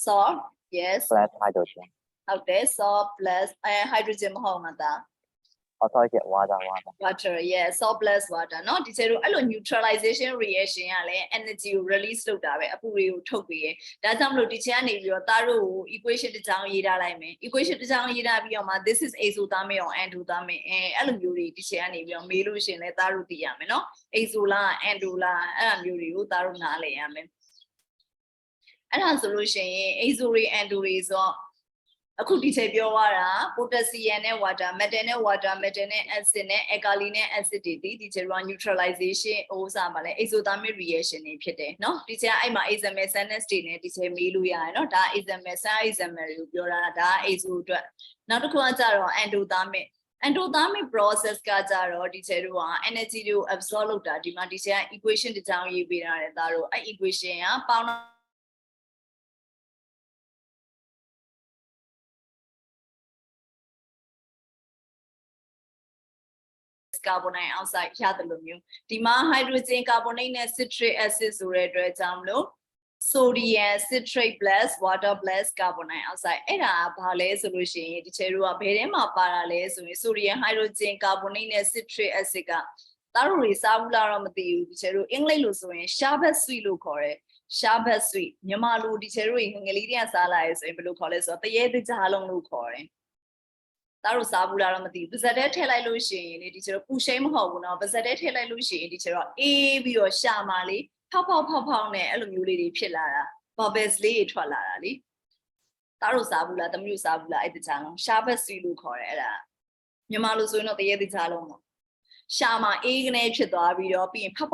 salt yes plus hydrogen, ဟုတ်တယ် salt plus hydrogen မဟုတ်မှာဒါ oxygen, water, water yes salt plus water เนาะဒီကျတော့အဲ့လို neutralization reaction ကလည်း energy ကို release လုပ်တာပဲအပူတွေကိုထုတ်ပေးတယ်ဒါကြောင့်မလို့ဒီချက်ကနေပြီးတော့သားတို့ကို equation တစ်ကြောင်းရေးထားလိုက်မယ် equation တစ်ကြောင်းရေးထားပြီးတော့မှ this is exothermic or endothermic အဲ့လိုမျိုးတွေဒီချက်ကနေပြီးတော့မေးလို့ရှင်လဲသားတို့သိရမယ်เนาะ exo လား endo လားအဲ့လိုမျိုးတွေကိုသားတို့နားလည်ရမယ်အဲ့ဒါဆိုလို့ရှိရင် exo တွေ endo တွေဆိုတော့အခုဒီချက်ပြောရတာ potassium နဲ့ water metal နဲ့ water metal နဲ့ acid နဲ့ alkali နဲ့ acid တွေဒီချက် neutralization ဟိုစားပါလဲ exothermic reaction တွေဖြစ်တယ်เนาะဒီချက်အဲ့မှာ example sentence တွေနဲ့ဒီချက်မေးလို့ရတယ်เนาะဒါ example side example တွေကိုပြောတာဒါ exo အတွက်နောက်တစ်ခုကကြတော့ endothermic endothermic process ကကြတော့ဒီချက်တို့က energy တွေကို absorb လုပ်တာဒီမှာဒီချက် equation တစ်ကြောင်းရေးပေးထားတယ်ဒါတို့အဲ့ equation ကပေါင်းcarbon dioxide ရတယ်လို့မျိုးဒီမှာ hydrogen carbonate နဲ့ citric acid ဆိုတဲ့အတွက်ကြောင့်မလို့ sodium citrate plus water plus carbon dioxide အဲ့ဒါကဘာလဲဆိုလို့ရှိရင်ဒီချက်တို့ကဘယ်ထဲမှာပါတာလဲဆိုရင် sodium hydrogen carbonate နဲ့ citric acid ကသားတို့တွေစားဘူးလားတော့မသိဘူးဒီချက်တို့အင်္ဂလိပ်လိုဆိုရင် sherbet sweet လို့ခေါ်တယ် sherbet sweet မြန်မာလိုဒီချက်တို့ငယ်လေးတွေကစားလာရဲဆိုရင်ဘယ်လိုခေါ်လဲဆိုတော့တရေတကြားလုံးလို့ခေါ်တယ်သားတို့စားဘူးလားတော့မသိဘူးပါဇက်ထဲထည့်လိုက်လို့ရှိရင်လေဒီကျတော့ပူရှိမဟုတ်ဘူးเนาะပါဇက်ထဲထည့်လိုက်လို့ရှိရင်ဒီကျတော့အေးပြီးတော့ရှာမာလေးဖောက်နဲ့အဲ့လိုမျိုးလေးတွေဖြစ်လာတာ bubbles လေးတွေထွက်လာတာလေသားတို့စားဘူးလားသမီးတို့စားဘူးလားအဲ့တခြားလုံး sherbet sweet လို့ခေါ်တယ်အဲ့ဒါမြန်မာလိုဆိုရင်တော့တရေတကြားလုံးပေါ့ရှာမာအေးကနေဖြစ်သွားပြီးတော့ပြီးရင်ဖော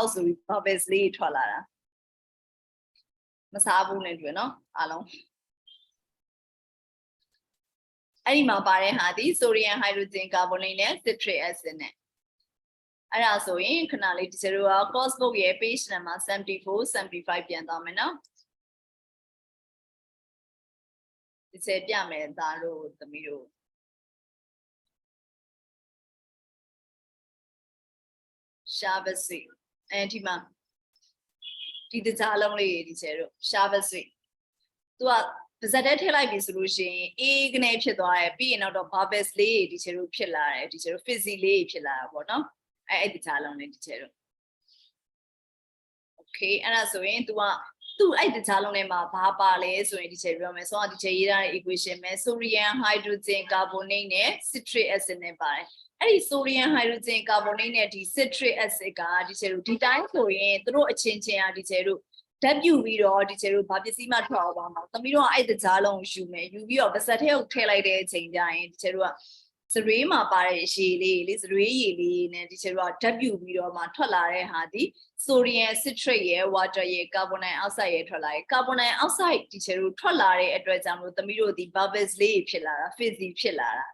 က်ဆိုပြီး bubbles လေးတွေထွက်လာတာမစားဘူးနဲ့တွေ့เนาะအားလုံးအဲ့ဒီမှာပါတဲ့ဟာဒီ sodium hydrogen carbonate နဲ့ citric acid နဲ့ အဲ့ဒါဆိုရင်ခဏလေးဒီချေတို့က course book ရဲ့ page number 74 75ပြန်သွားမယ်နော်ဒီချေပြမယ်သားတို့သမီးတို့ရှားပါစေအဲဒီမှာဒီတကြားလုံးလေးဒီချေတို့ရှားပါစေသူကပါဇက်ထဲထည့်လိုက်ပြီဆိုလို့ရှိရင်အေးကနေဖြစ်သွားတယ်ပြီးရင်တော့ barbells လေးဒီချေတို့ဖြစ်လာတယ်ဒီချေတို့ fizzy လေးဖြစ်လာတာပေါ့နော်အဲ့ဒီကြားလုံးလေးဒီချေတို့ okay အဲ့ဒါဆိုရင် तू ကသူ့အဲ့ဒီကြားလုံးထဲမှာဘာပါလဲဆိုရင်ဒီချေပြောမယ်ဆိုတော့ဒီချေရေးထားတဲ့ equation ပဲ sodium hydrogen carbonate နဲ့ citric acid နဲ့ပါတယ်အဲ့ဒီ sodium hydrogen carbonate နဲ့ဒီ citric acid ကဒီချေတို့ဒီတိုင်းဆိုရင်သူတို့အချင်းချင်းอ่ะဒီချေတို့ဓာတ်ပြုပြီးတော့ဒီချေတို့ဘာပစ္စည်းမှထွက်အောင်ပါမှာသမီးတို့ကအဲ့ဒီကြားလုံးယူမယ်ယူပြီးတော့ပါဇက်ထဲကိုထည့်လိုက်တဲ့အချိန်ကျရင်ဒီချေတို့ကစရွေးမှာပါတဲ့ရေလေးလေစရွေးရေလေးနဲ့ဒီချေတို့ကဓာတ်ပြုပြီးတော့မှထွက်လာတဲ့ဟာဒီ sodium citrate ရဲ့ water ရဲ့ carbon dioxide ရဲ့ထွက်လာရဲ့ carbon dioxide ဒီချေတို့ထွက်လာတဲ့အတွက်ကြောင့်မို့သမီးတို့ဒီ bubbles လေးဖြစ်လာတာ fizzy ဖြစ်လာတာ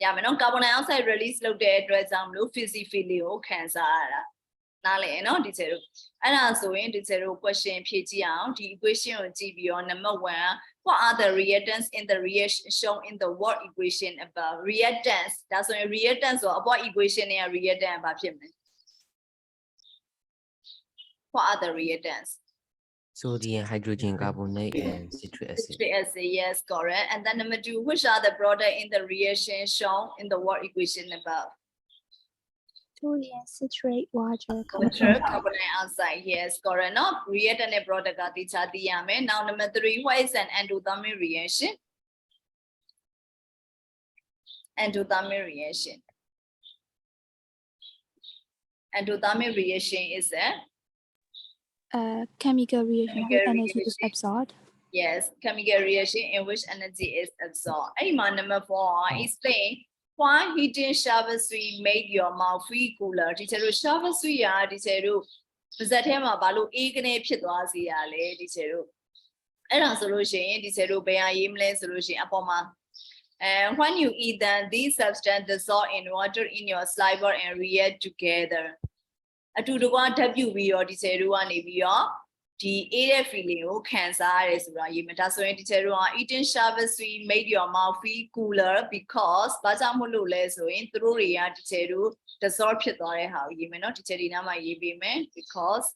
ရမယ်နော် carbon dioxide release လုပ်တဲ့အတွက်ကြောင့်မို့ fizzy feeling ကိုခံစားရတာနားလည်နော်ဒီချေတို့အဲ့ဒါဆိုရင်ဒီချေတို့ question ဖြေကြည့်အောင်ဒီ equation ကိုကြည့်ပြီးတော့ number 1 what are the reactants in the reaction shown in the word equation above reactants ဒါဆိုရင် reactants ဆိုအပေါ် equation နဲ့ reactant ဘာဖြစ်မလဲ what are the reactants Sodium, hydrogen carbonate, and citric acid. citric acid yes correct and then number 2 which are the product in the reaction shown in the word equation above Sodium citrate water water carbon dioxide yes correct no reactant and product ကတိကျသိရမယ် now number 3 what is an endothermic reaction endothermic reaction endothermic reaction is a chemical reaction Chemical where energy is reaction. absorbed. yes chemical reaction in which energy is absorbed အဲ့ဒီမှာ number 4 explain why heating shower suite made your mouth feel cooler ဒီချေတို့ shower suite ရာဒီချေတို့ပါဇက်ထဲမှာဘာလို့အေးကနေဖြစ်သွားစေရလဲဒီချေတို့အဲ့ဒါဆိုလို့ရှိရင်ဒီချေတို့ဘယ်ဟာရေးမလဲဆိုလို့ရှိရင်အပေါ်မှာwhen you eat them these substance dissolve in water in your saliva and react together အတူတကွာဓာတ်ပြုပြီးတော့ဒီချေတို့ကနေပြီးတော့ဒီအေးတဲ့ feeling ကိုခံစားရတယ်ဆိုတာရေးမယ်ဒါဆိုရင်ဒီချေတို့က eating shower sweet made your mouth feel cooler because ဘာကြောင့်မလို့လဲဆိုရင်သူတို့တွေကဒီချေတို့ dissolve ဖြစ်သွားတဲ့ဟာကိုရေးမယ်နော်ဒီချေဒီနားမှာရေးပေးမယ် because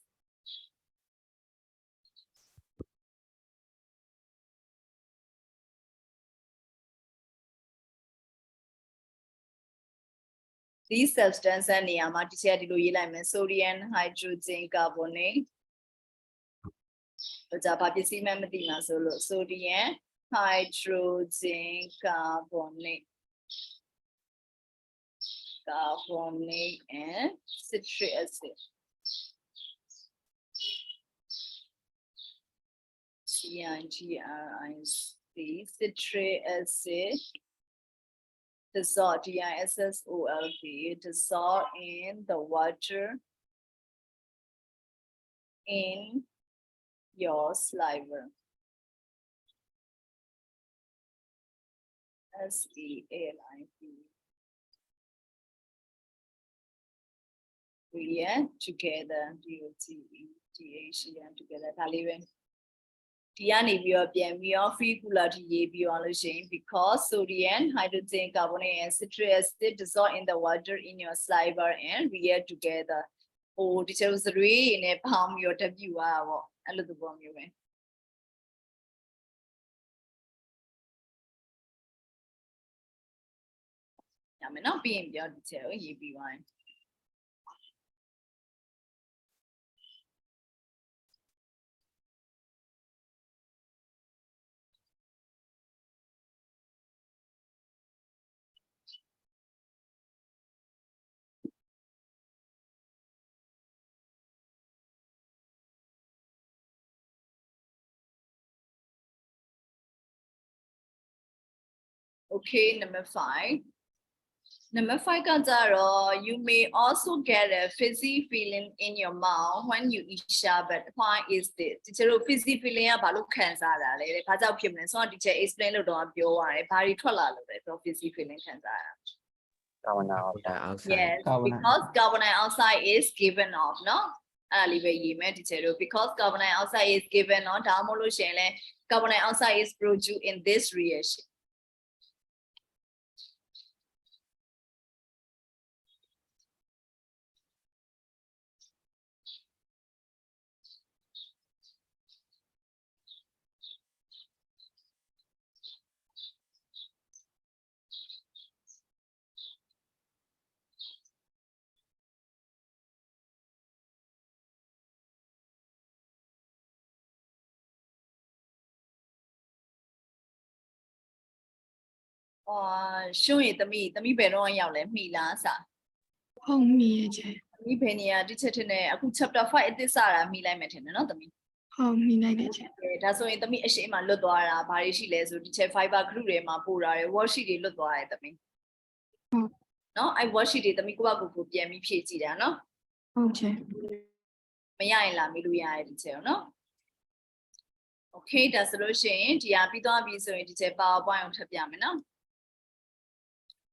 these substance နဲ့နေရာမှာဒီချေဒီလိုရေးလိုက်မယ် sodium hydrogen carbonateဒါဘာပစ္စည်းမှမသိမှာဆိုလို့ sodium hydrogen carbonate and citric acid CIGRIC citric acid dissolve DISSOLV dissolve in the water in your saliva. SEALIV. React together. DOTEDH together. ဒါလေးပဲဒီကနေပြီးတော့ပြန်ပြီးတော့ free cooler ထိရေးပြီးအောင်လို့ရှိရင် because sodium hydrogen carbonate and citric acid dissolve in the water in your saliva and react together. ဟိုဒီချေစရွေးနဲ့ပေါင်းပြီးတော့ဓာတ်ပြုရတာပေါ့အဲ့လိုသဘောမျိုးပဲရမယ်နော်ပြီးရင်ပြောဒီချေကိုရေးပြီးသွားရင် Okay, number 5. Number 5 kajaro, you may also get a fizzy feeling in your mouth when you eat sherbet. Why is this? Teacher, fizzy feeling ya balu khansa la le. Kha jaw phit mle. So teacher explain lo doပြောရတယ်။ဘာတွေထွက်လာလို့လဲဆို fizzy feeling ခံစားရတာ carbon dioxide. Dioxide. Yes, Carbon because carbon dioxide is given off, no? Because carbon dioxide is given off, carbon dioxide is produced in this reaction. Show it me, the me better on your me last. ဟုတ်မီရဲ့ကျဲ Me penny, teacher, a good chapter 5 this are me like metin, not the me. ဟုတ်မီလိုက်တယ်ကျဲ That's why the me a shame and Ludwara, Parishi les, teacher fiber crew, ma pura, wash it, Ludwara, the me. No, I wash it, the Mikuaku could be a me PhD, no? ဟုတ်ကျဲ May I la me do ya, no? Okay, that's the solution. Dia pito be so in teacher power point of Tapiamina.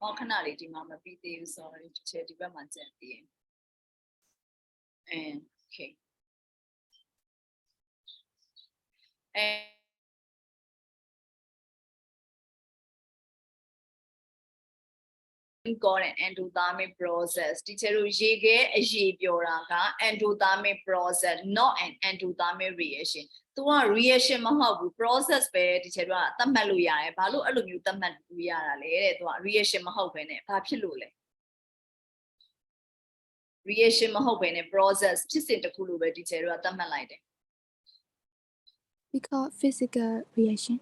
All canality, mamma, be the sorry to check the woman's at the end. And okay. And got an endothermic process. Teacher, you get a endothermic process, not an endothermic reaction. To a reaction, mahabu process bed, teacher, the maluya, balu alumu, the maluya, reaction mahopene, papilule. Reaction mahopene process, just in the kulu, teacher, the malide. We call physical reaction.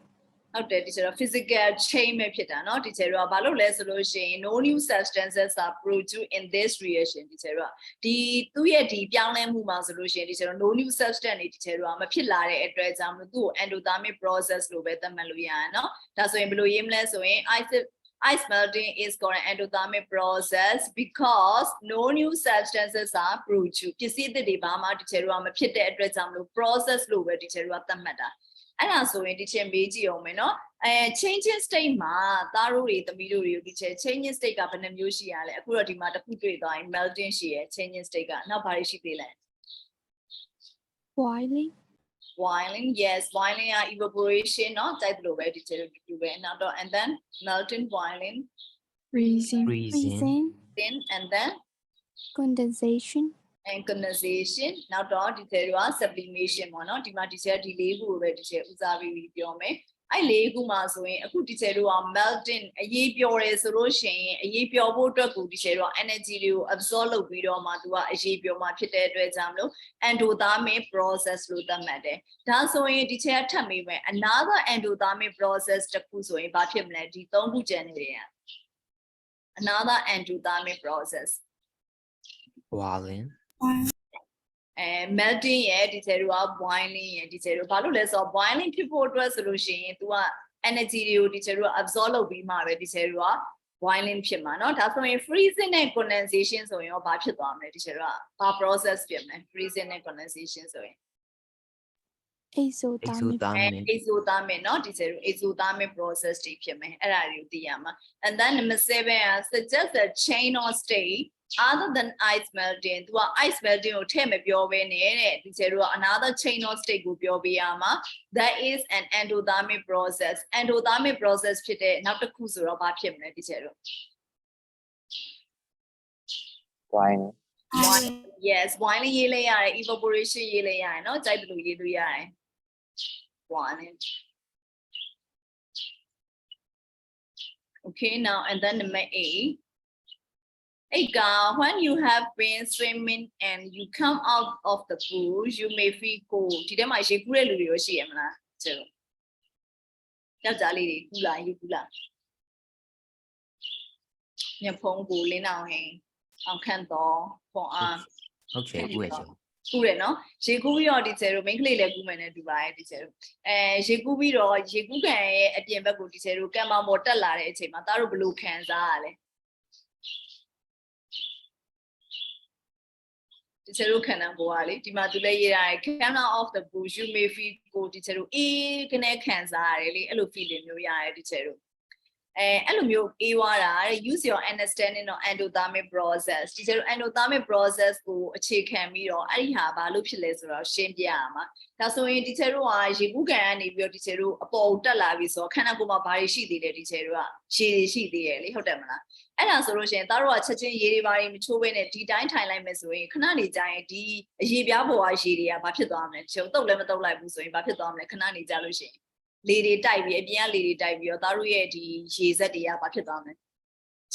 Out there, teacher, physical chain method, no teacher, balu resolution, no new substances are produced in this reaction, teacher. The 2 year deep young and move solution, teacher, no new substance, teacher, I'm a pillar address, I'm do endothermic process, low better maluiano. That's why blue aimless way. Ice melting is called an endothermic process because no new substances are produced. You see the debama, teacher, I'm a pit address, I'm process, low better, teacher, what the matter. And also in the change no changing state ma thoroughly the middle teacher changing state up in the museum according to the melting she changing state now parish Boiling. Boiling, yes, boiling evaporation, not that low teacher and then melting, boiling, freezing Freezing. then and then Condensation. and condensation. Now dot sublimation mono teacher delay who teacher usabi biome. I lay gumasoing a good teacher melting a ye pure solution, a ye pure water good teacher energy to absorb video matua, a ye pure market example, and endothermic process to the matter. That's why teacher tummy another endothermic process to Kuso, but him let it don't generate another endothermic process. Boiling. And melting yeah, teacher boiling and teacher less of boiling people to a solution to a energy teacher absorb be my teacher boiling pima. Not as well freezing and condensation so your batch teacher process freezing and condensation so Exothermic. exothermic, not teacher exothermic process and then number 7 suggests a chain or state. Other than ice melting, to ice melting or tame your way, another chain of state group your biyama. That is an endothermic process. Endothermic process today, not the kusura about him, Wine. yes, boiling yellow evaporation yellow, no type of yellow. One. Okay, now and then number 8. Hey girl, when you have been swimming and you come out of the pool, you may feel cold. Today my shape really really so. That's a lady, kula, you kula. Nhà phong bù lên nào hè, ông khen to, phong an. Okay, good. Cú đấy nó, chị cú bây giờ đi chơi rồi mình lấy lại cú mình đi bài đi chơi rồi. Chị cú bây giờ, chị cú cái ở tiền bạc cú đi chơi rồi, cái mà một lần lại chơi mà tao rồi blue can ra đấy. Teacher can boali, Timatule, come out of the bush, you may feel go teacher, can I cancer really a feeling you are teacher. အဲ့လိုမျိုးအေးသွားတာတဲ့ use your understanding of endothermic process ဒီကျတော့ endothermic process ကိုအခြေခံပြီးတော့အဲ့ဒီဟာဘာလို့ဖြစ်လဲဆိုတော့ရှင်းပြရမှာဒါဆိုရင်ဒီကျတို့ကရေဘူးကန်ကနေပြီးတော့ဒီကျတို့အပေါ်တက်လာပြီဆိုတော့ခန္ဓာကိုယ်မှာဘာတွေရှိသေးလဲဒီကျတို့ကရေတွေရှိသေးတယ်လေဟုတ်တယ်မလားအဲ့ဒါဆိုလို့ရှိရင်သားတို့ကချက်ချင်းရေတွေဘာတွေမချိုးဘဲနဲ့ဒီတိုင်းထိုင်လိုက်မယ်ဆိုရင်ခဏနေကြရင်ဒီအရေပြားပေါ်ကရေတွေကဘာဖြစ်သွားမလဲကျုပ်တုတ်လည်းမတုတ်လိုက်ဘူးဆိုရင်ဘာဖြစ်သွားမလဲခဏနေကြလို့ရှိရင်လေတွေတိုက်ပြီးအပြင်ကလေတွေတိုက်ပြီးတော့သားတို့ရဲ့ဒီရေစက်တွေကဘာဖြစ်သွားမလဲ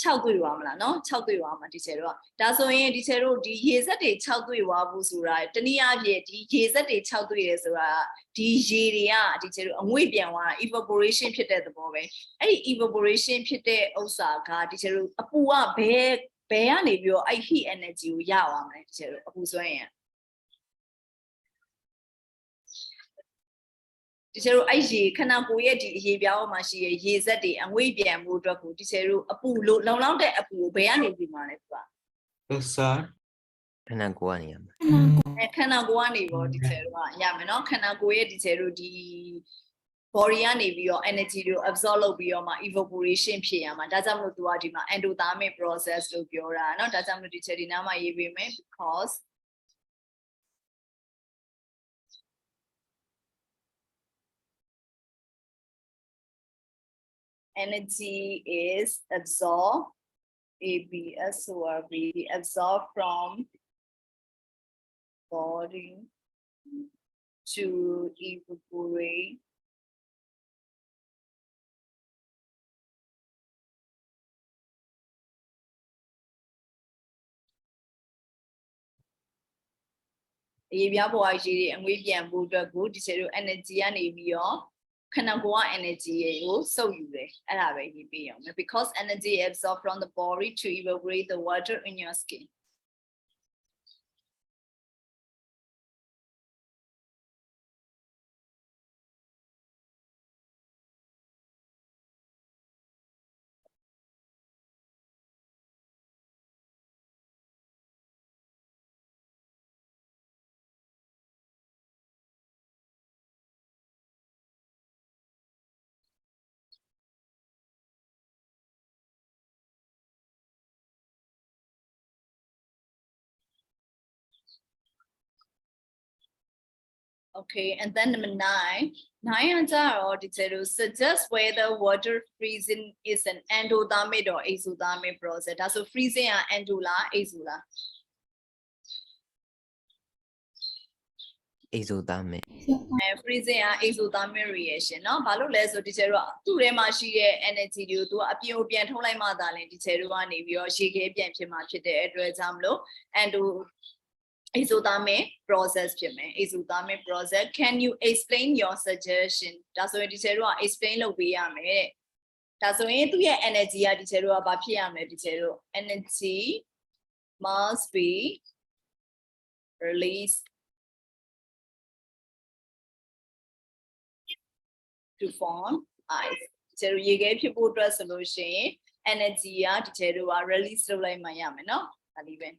6တွေ့သွားမလားเนาะ6တွေ့သွားမှာဒီချေတို့ကဒါဆိုရင်ဒီချေတို့ဒီရေစက်တွေ6တွေ့သွားဘူးဆိုတာတနည်းအားဖြင့်ဒီရေစက်တွေ6တွေ့ရဲဆိုတာဒီရေတွေကဒီချေတို့အငွေ့ပြန်သွားတာ evaporation ဖြစ်တဲ့သဘောပဲအဲ့ဒီ evaporation ဖြစ်တဲ့ဥစ္စာကဒီချေတို့အပူကဘယ်ကနေပြီးတော့အဲ့ heat energy ကိုရသွားမလဲဒီချေတို့အပူစွမ်းရင်ဒီကျတို့အဲ့ရေခဏကိုရဲ့ဒီအရေပြားပေါ်မှာရှိရဲ့ရေစက်တွေအငွေ့ပြန်မှုအတွက်ကိုဒီကျတို့အပူလို့လုံလောက်တဲ့အပူကိုဘယ်ကနေပြီးမှလဲသူက Sir. ခဏကိုကနေရမှာ ခန္ဓာကိုယ်ကနေပေါ့ဒီကျတို့ကရမယ်နော်ခန္ဓာကိုယ်ရဲ့ဒီကျတို့ဒီ body ကနေပြီးတော့ energy တွေကို absorb လုပ်ပြီးတော့မှ evaporation ဖြစ်ရမှာဒါကြောင့်မလို့သူကဒီမှာ endothermic process လို့ပြောတာเนาะဒါကြောင့်မလို့ဒီချက်ဒီနားမှာရေးပေးမယ် because energy is absorbed absorbed from body to evaporateရေပြားပေါ်ကရေတွေအငွေ့ပြန်ဖို့အတွက်ကိုဒီချက်တို့ energy ကနေပြီးတော့ခန္ဓာကိုယ်က energy ကိုစုပ်ယူတယ်အဲ့ဒါပဲရေးပေးအောင်မယ် because energy absorbed from the body to evaporate the water in your skin Okay, and then number 9. 9 or to suggest whether water freezing is an endothermic or exothermic process. That's so freezing and endula, exola. exothermic Freezing and exothermic reaction. No, Balo less or teacher to remashi energy due to a pure pian holai madalin, teacher one if you're she gave much address amlo and to exothermic process exothermic process. Can you explain your suggestion? That's what teacher explain lo we are made. That's what energy teacher energy must be released to form ice. So you get people to solution energy teacher release to like Miami, no? Even.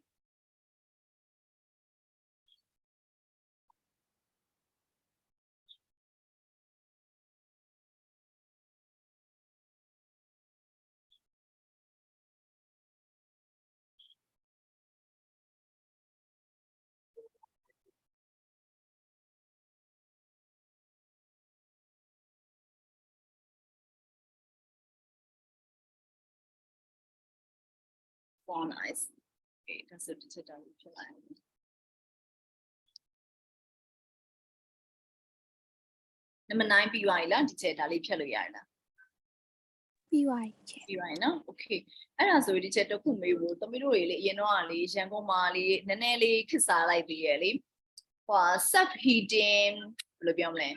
Nice. Okay, that's a digital line. Number 9 PY la digital phelo yara. PY. PY no? Okay.အဲ့ဒါဆိုဒီချက်တစ်ခုမေးဖို့သမီးတို့တွေလေအရင်တော့လေရန်ကုန်မှာလေနည်းနည်းလေးခစ်စားလိုက်ပြီးရလေဟို sub heating ဘယ်လိုပြောမလဲ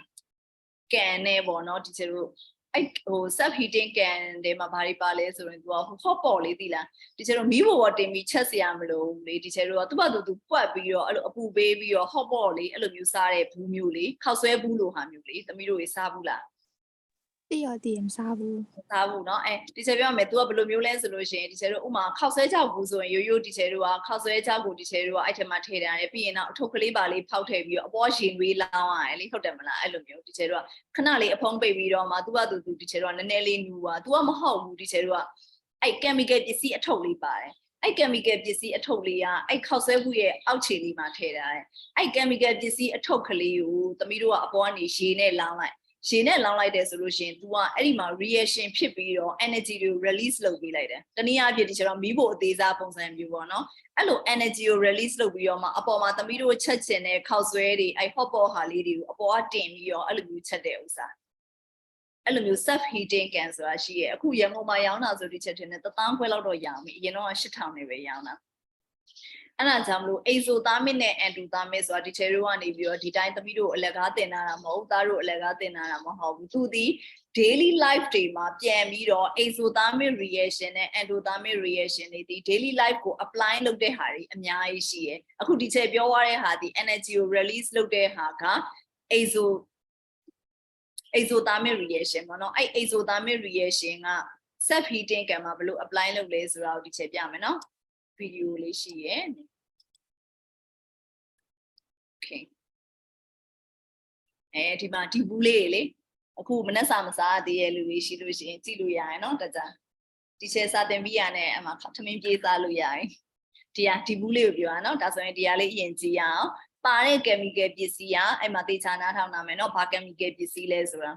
ကန်နဲ့ပေါ့နော်ဒီချက်တို့အဲ့ဟို sub heating ကန်တွေမှာဘာတွေပါလဲဆိုရင်သူက hot pot လေးသိလားဒီချက်တို့မီးပေါ်တင်ပြီးချက်စရာမလိုလေဒီချက်တို့ကသူ့ဘာသူပွက်ပြီးတော့အဲ့လိုအပူပေးပြီးတော့ hot pot လေးအဲ့လိုမျိုးစားတဲ့ဘူးမျိုးလေးခောက်ဆွဲဘူးလိုဟာမျိုးလေးသမီးတို့တွေစားဘူးလား သိရတည်မစားဘူး သားဘူးเนาะဒီချေပြောမယ် तू ကဘယ်လိုမျိုးလဲဆိုလို့ရှိရင်ဒီချေတို့ဥမာခောက်ဆွဲကြောက်ဘူးဆိုရင်ရိုးရိုးဒီချေတို့ကခောက်ဆွဲကြောက်ကိုဒီချေတို့ကအဲ့ထက်မှထည့်ထားတယ်ပြီးရင်တော့အထုပ်ကလေးပါလေးဖောက်ထည့်ပြီးတော့အပေါ်ရင်တွေးလောင်းရတယ်လေဟုတ်တယ်မလားအဲ့လိုမျိုးဒီချေတို့ကခဏလေးအဖုံးပိတ်ပြီးတော့မှ तू ကသူဒီချေတို့ကနည်းနည်းလေးနူပါ तू ကမဟုတ်ဘူးဒီချေတို့ကအဲ့ chemical ပစ္စည်းအထုပ်လေးပါတယ်အဲ့ chemical ပစ္စည်းအထုပ်လေးကအဲ့ခောက်ဆွဲဘူးရဲ့အောက်ခြေလေးမှာထည့်ထားတယ်အဲ့ chemical ပစ္စည်းအထုပ်ကလေးကိုသမီးတို့ကအပေါ်ကနေရေနဲ့လောင်းလိုက်ရေနဲ့လောင်းလိုက်တယ်ဆိုလို့ရှိရင် तू ကအဲ့ဒီမှာ reaction ဖြစ်ပြီးတော့ energy တွေကို release လုပ်ပေးလိုက်တယ်တနည်းအားဖြင့်ဒီကျွန်တော်မီးဖို့အသေးစားပုံစံမျိုးပေါ့နော်အဲ့လို energy ကို release လုပ်ပြီးတော့မှအပေါ်မှာသမီးတို့ချက်ချင်တဲ့ခောက်ဆွဲတွေအဲ့ hot pot ဟာလေးတွေကိုအပေါ်ကတင်ပြီးတော့အဲ့လိုမျိုးချက်တဲ့ဥစ္စာအဲ့လိုမျိုး self heating can ဆိုတာရှိရဲ့အခုရန်ကုန်မှာရောင်းတာဆိုဒီချက်တင်နဲ့1000ခွဲလောက်တော့ရောင်းပြီအရင်တော့8000နဲ့ပဲရောင်းတာအဲ့ဒါကြောင့်မလို့ isothermic နဲ့ endothermic ဆိုတာဒီချေတို့ကနေပြီးတော့ဒီတိုင်းသမီးတို့အလက်ကားတင်တာမဟုတ်သားတို့အလက်ကားတင်တာမဟုတ်ဘူးသူဒီ daily life တွေမှာပြန်ပြီးတော့ isothermic reaction နဲ့ endothermic reaction တွေဒီ daily life ကို apply လုပ်တဲ့ဟာတွေအများကြီးရှိရဲ့အခုဒီချေပြောရတဲ့ဟာဒီ energy ကို release လုပ်တဲ့ဟာက isothermic reaction ပေါ့နော်အဲ့ isothermic reaction က self heating ကမှာဘယ်လို apply လုပ်လဲဆိုတာကိုဒီချေပြမယ်နော်ဗီဒီယိုလေးရှိရဲ့ okay ဒီမှာဒီဘူးလေးလေအခုမနှက်စာမစားသေးရဲ့လူတွေရှိလို့ရှိရင်ကြည့်လို့ရရင်เนาะတကြဒီချဲစာတင်ပြီးရနဲ့အမှထမင်းပြေးစားလို့ရရင်ဒီဘူးလေးကိုပြောရအောင်ဒါဆိုရင်ဒီဟာလေးအရင်ကြည့်ရအောင်ပါတဲ့ chemical ပစ္စည်းကအဲ့မှာတေချာနားထောင်နာမယ်เนาะဘာ chemical ပစ္စည်းလဲဆိုတာ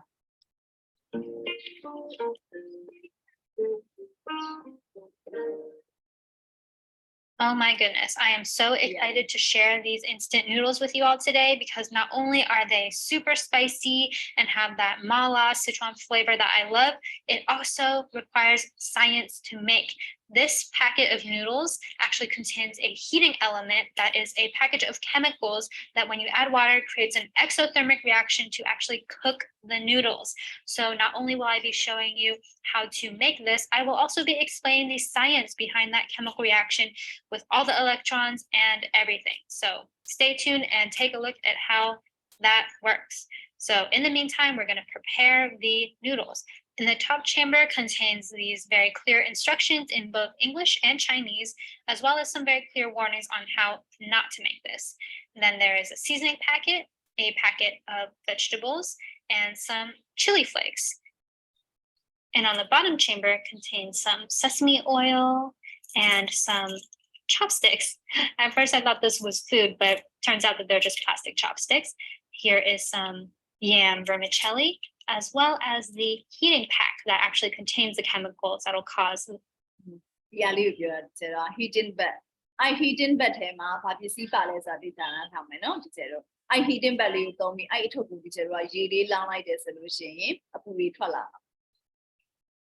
Oh my goodness, I am so excited to share these instant noodles with you all today because not only are they super spicy and have that mala Sichuan flavor that I love, it also requires science to make. This packet of noodles actually contains a heating element that is a package of chemicals that when you add water creates an exothermic reaction to actually cook the noodles. So not only will I be showing you how to make this, I will also be explaining the science behind that chemical reaction with all the electrons and everything. So stay tuned and take a look at how that works. So in the meantime, we're going to prepare the noodles. And the top chamber contains these very clear instructions in both English and Chinese, as well as some very clear warnings on how not to make this. And then there is a seasoning packet, a packet of vegetables, and some chili flakes. And on the bottom chamber contains some sesame oil and some chopsticks. At first I thought this was food, but turns out that they're just plastic chopsticks. Here is some yam vermicelli, as well as the heating pack that actually contains the chemicals that will cause heating bed အဲ့ heating bed ထဲမှာဘာပစ္စည်းပါလဲဆိုတာသိတာနားထောင်မယ်နော်ဒီကျတော့အဲ့ heating bed လေးကိုသုံးပြီးအဲ့အထုပ်ကိုဒီကျတော့ရေလေးလောင်းလိုက်တယ်ဆိုလို့ရှိရင်အပူလေးထွက်လာ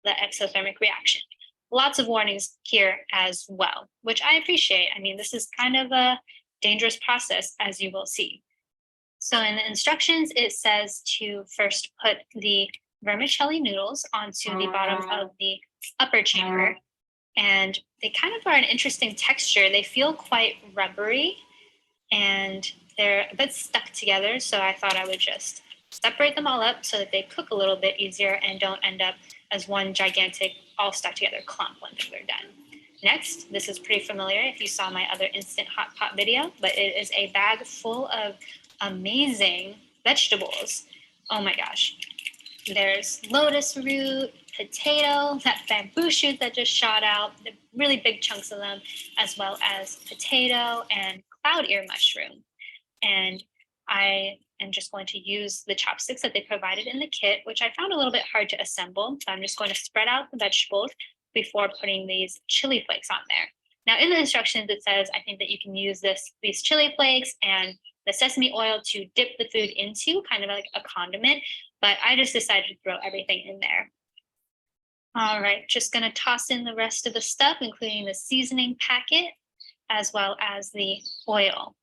the exothermic reaction. Lots of warnings here as well, which I appreciate. I mean, this is kind of a dangerous process, as you will see. So in the instructions, it says to first put the vermicelli noodles onto the bottom of the upper chamber. And they kind of are an interesting texture. They feel quite rubbery and they're a bit stuck together. So I thought I would just separate them all up so that they cook a little bit easier and don't end up as one gigantic all stuck together clump when they're done. Next, this is pretty familiar if you saw my other instant hot pot video, but it is a bag full of amazing vegetables. Oh my gosh. There's lotus root, potato, that bamboo shoot that just shot out, the really big chunks of them, as well as potato and cloud ear mushroom. And I am just going to use the chopsticks that they provided in the kit, which I found a little bit hard to assemble. So I'm just going to spread out the vegetables before putting these chili flakes on there. Now in the instructions, it says, I think that you can use these chili flakes and the sesame oil to dip the food into, kind of like a condiment, but I just decided to throw everything in there. All right, just gonna toss in the rest of the stuff, including the seasoning packet, as well as the oil.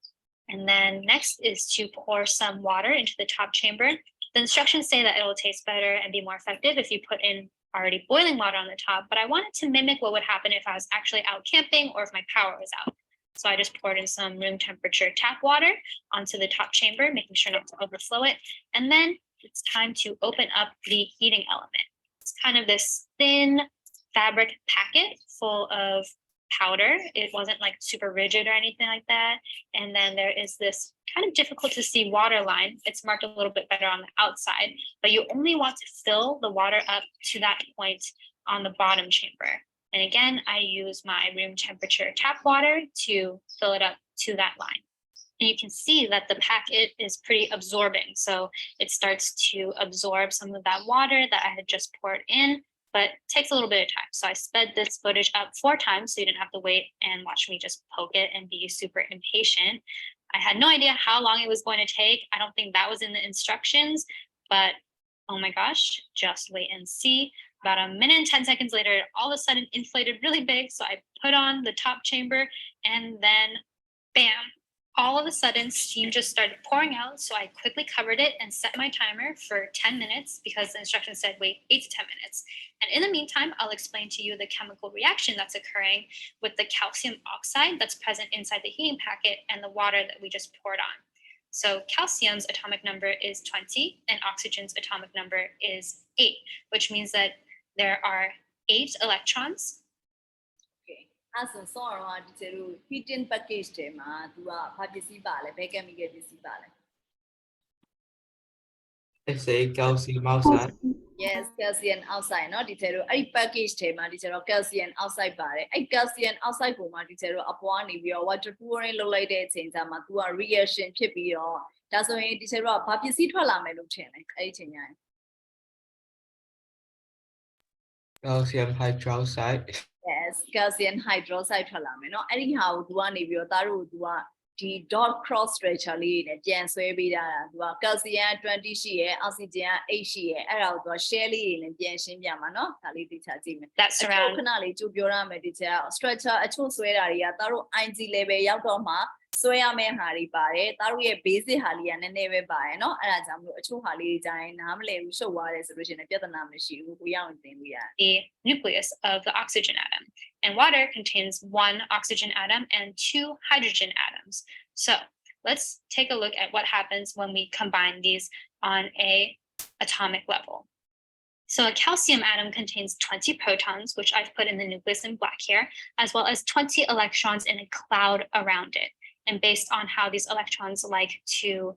And then next is to pour some water into the top chamber. The instructions say that it will taste better and be more effective if you put in already boiling water on the top, but I wanted to mimic what would happen if I was actually out camping or if my power was out. So I just poured in some room temperature tap water onto the top chamber, making sure not to overflow it. And then it's time to open up the heating element. It's kind of this thin fabric packet full of powder. It wasn't like super rigid or anything like that. And then there is this kind of difficult to see water line. It's marked a little bit better on the outside, but you only want to fill the water up to that point on the bottom chamber. And again, I use my room temperature tap water to fill it up to that line. And you can see that the packet is pretty absorbing. So it starts to absorb some of that water that I had just poured in, but it takes a little bit of time. So I sped this footage up 4 times so you didn't have to wait and watch me just poke it and be super impatient. I had no idea how long it was going to take. I don't think that was in the instructions, but oh my gosh, just wait and see. About 1 minute and 10 seconds later, it all of a sudden inflated really big. So I put on the top chamber and then bam, all of a sudden steam just started pouring out. So I quickly covered it and set my timer for 10 minutes because the instructions said wait 8 to 10 minutes. And in the meantime, I'll explain to you the chemical reaction that's occurring with the calcium oxide that's present inside the heating packet and the water that we just poured on. So calcium's atomic number is 20 and oxygen's atomic number is 8, which means that there are 8 electrons. Okay. As in so on the heating package tema, do a PVC bale, became get this bale. Let's say calcium oxide. Yes, calcium outside, no detail. I package tema, detail calcium outside bale. I calcium outside goma detail upon if your water pouring low like that things ama to a reaction chip your that's why detail PVC to allow me to change. Calcium hydroxide. Yes, calcium hydroxide ထွက်လာမယ်เนาะအဲ့ဒီဟာကို तू ကနေပြီးတော့သားတို့ तू ကဒီ dot cross structure လေးနဲ့ပြန်ဆွဲပေးတာ तू က calcium 20ရှိရယ် oxygen 8ရှိရယ်အဲ့ဒါကို तू က share လေးတွေနဲ့ပြန်ရှင်းပြမှာเนาะဒါလေးသိချကြည့်မယ် That's ခ around ဏလေးကြိုပြောရမယ်ဒီချက် structure အချို့ဆွဲတာတွေကသားတို့ IG level ရောက်တော့မှဆွဲရမယ့်ဟာတွေပါတယ်သားတို့ရဲ့ basic ဟာလေးကနည်းနည်းပဲပါတယ်เนาะအဲ့ဒါကြောင့်မလို့အချို့ဟာလေးတွေကြာရင်နားမလည်ဘူးရှုပ်သွားတယ်ဆိုလို့ရှိရင်ပြဿနာမရှိဘူးကိုရအောင်သင်လို့ရတယ် the nucleus of the oxygen atom. And water contains 1 oxygen atom and 2 hydrogen atoms. So let's take a look at what happens when we combine these on a atomic level. So a calcium atom contains 20 protons, which I've put in the nucleus in black here, as well as 20 electrons in a cloud around it. And based on how these electrons like to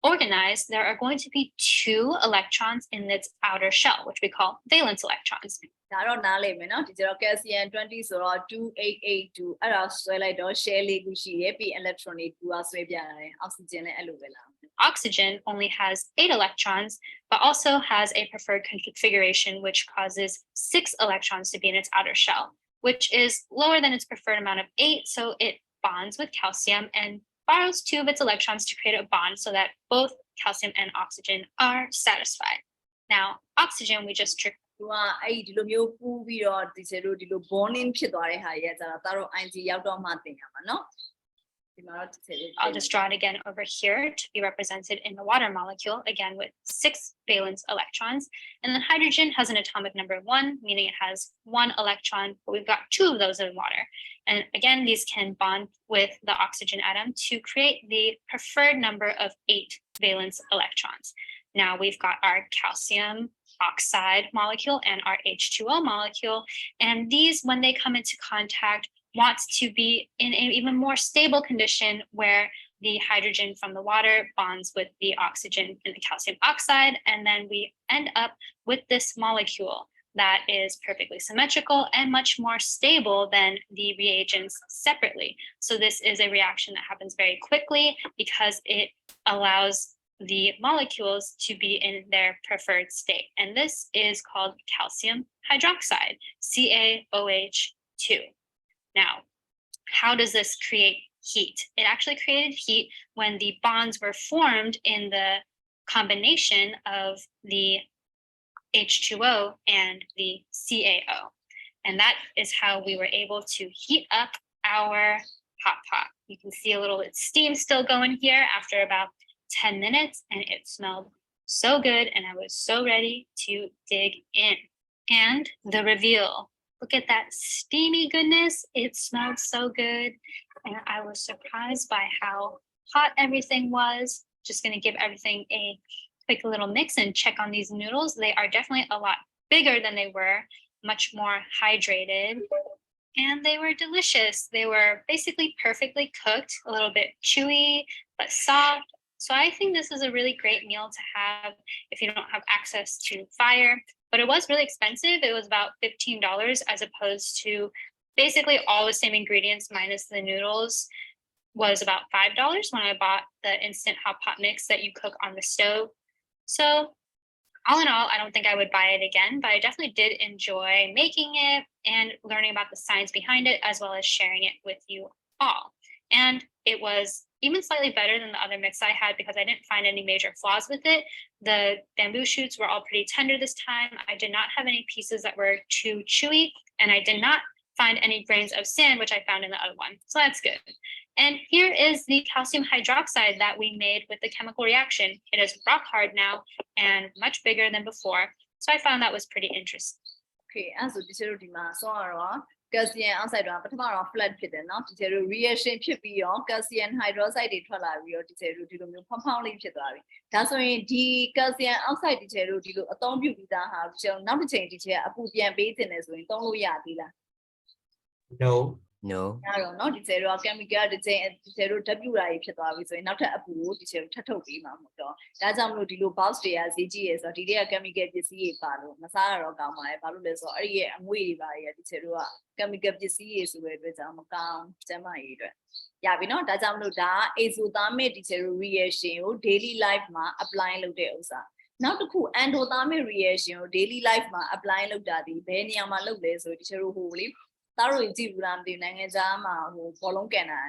organize, there are going to be 2 electrons in its outer shell, which we call valence electrons. ဒါတော့နားလည်မယ်เนาะဒီကျတော့ calcium 20ဆိုတော့ 2882အဲ့ဒါဆွဲလိုက်တော့ share လေးခုရှိရပြီး electron တွေ2ကဆွဲပြရတယ် oxygen လည်းအဲ့လိုပဲလား Oxygen only has 8 electrons, but also has a preferred configuration which causes 6 electrons to be in its outer shell, which is lower than its preferred amount of 8, so it bonds with calcium and borrows 2 of its electrons to create a bond so that both calcium and oxygen are satisfied. Now, oxygen we just သူကအဲ့ဒီလိုမျိုးပူးပြီးတော့ဒီစလိုဒီလို bonding ဖြစ်သွားတဲ့ဟာရဲ့ကျတော့သားတို့ IG ရောက်တော့မှသင်ရမှာเนาะ I'll just draw it again over here to be represented in the water molecule, again with 6 valence electrons. And then hydrogen has an atomic number 1, meaning it has 1 electron, but we've got 2 of those in water. And again, these can bond with the oxygen atom to create the preferred number of 8 valence electrons. Now we've got our calcium oxide molecule and our H2O molecule. And these, when they come into contact, wants to be in an even more stable condition where the hydrogen from the water bonds with the oxygen in the calcium oxide. And then we end up with this molecule that is perfectly symmetrical and much more stable than the reagents separately. So this is a reaction that happens very quickly because it allows the molecules to be in their preferred state. And this is called calcium hydroxide, CaOH2. Now, how does this create heat? It actually created heat when the bonds were formed in the combination of the H2O and the CaO. And that is how we were able to heat up our hot pot. You can see a little bit steam still going here after about 10 minutes, and it smelled so good, and I was so ready to dig in. And the reveal. Look at that steamy goodness. It smelled so good. And I was surprised by how hot everything was. Just going to give everything a quick little mix and check on these noodles. They are definitely a lot bigger than they were, much more hydrated, and they were delicious. They were basically perfectly cooked, a little bit chewy, but soft. So I think this is a really great meal to have if you don't have access to fire, but it was really expensive. It was about $15 as opposed to basically all the same ingredients minus the noodles was about $5 when I bought the instant hot pot mix that you cook on the stove. So all in all, I don't think I would buy it again, but I definitely did enjoy making it and learning about the science behind it, as well as sharing it with you all. And it was even slightly better than the other mix I had because I didn't find any major flaws with it. The bamboo shoots were all pretty tender this time. I did not have any pieces that were too chewy, and I did not find any grains of sand, which I found in the other one. So that's good. And here is the calcium hydroxide that we made with the chemical reaction. It is rock hard now and much bigger than before. So I found that was pretty interesting. Okay, as a teacher, so calcium oxide ပထမတော့ flat ဖြစ်တယ်เนาะ teacher reaction ဖြစ်ပြီးရော calcium hydroxide တွေထွက်လာပြီးတော့ teacher ဒီလိုမျိုးဖောင်းဖောင်းလေးဖြစ်သွားပြီဒါဆိုရင်ဒီ calcium oxide teacher ဒီလိုအသုံးပြုပြီးသားဟာကျွန်တော်နောက်တစ်ချိန် teacher အပူပြန်ပေးတင်တယ်ဆိုရင်သုံးလို့ရသေးလား No. No. ရတော့เนาะ teacher က chemical တစ်ချိန် teacher ဓာတ်ပြူတာကြီးဖြစ်သွားပြီဆိုရင်နောက်ထပ်အပူကို teacher ထပ်ထုတ်ပေးမှာမဟုတ်တော့ဒါကြောင့်မလို့ဒီလို box တွေကဈေးကြီးရယ်ဆိုတော့ဒီတွေက chemical ပစ္စည်းတွေပါလို့မစားရတော့ကောင်းပါလေဘာလို့လဲဆိုတော့အဲ့ဒီရဲ့အငွေ့တွေပါတွေက teacher က chemical ပစ္စည်းတွေဆိုတဲ့အတွက်ကြောင့်မကောင်းကျန်းမာရေးအတွက်ရပြီเนาะဒါကြောင့်မလို့ဒါ exothermic teacher reaction ကို daily life မှာ apply လုပ်တဲ့ဥစ္စာနောက်တစ်ခု endothermic reaction ကို daily life မှာ apply လုပ်တာဒီဘယ်နေရာမှာလုပ်လဲဆိုတော့ teacher ဟိုလေသားတို့ကြည့်ဘူးလားမသိဘူးနိုင်ငံခြားမှာဟိုဘောလုံးကန်တာ